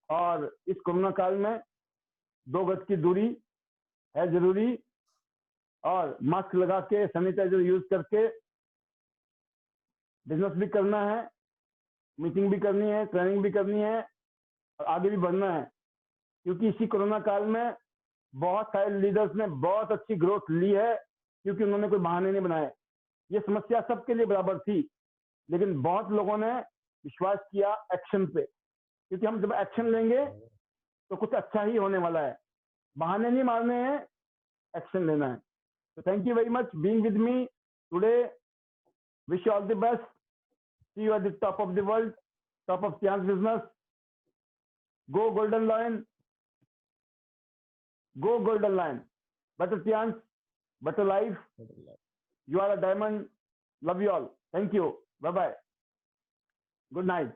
और इस कोरोना काल में 2 गज की दूरी है जरूरी, और मास्क लगा के, सैनिटाइजर यूज करके बिजनेस भी करना है, मीटिंग भी करनी है, ट्रेनिंग भी करनी है, और आगे भी बढ़ना है। क्योंकि इसी कोरोना काल में बहुत सारे लीडर्स ने बहुत अच्छी ग्रोथ ली है, क्योंकि उन्होंने कोई बहाने नहीं बनाए। ये समस्या सबके लिए बराबर थी, लेकिन बहुत लोगों ने विश्वास किया एक्शन पे, क्योंकि हम जब एक्शन लेंगे तो कुछ अच्छा ही होने वाला है। बहाने नहीं मारने हैं, एक्शन लेना है। So thank you very much being with me today. Wish you all the best. See you at the top of the world, top of Tian's business. Go Golden Lion. Go Golden Lion. Better Tian's, better life. You are a diamond. Love you all. Thank you. Bye-bye. Good night.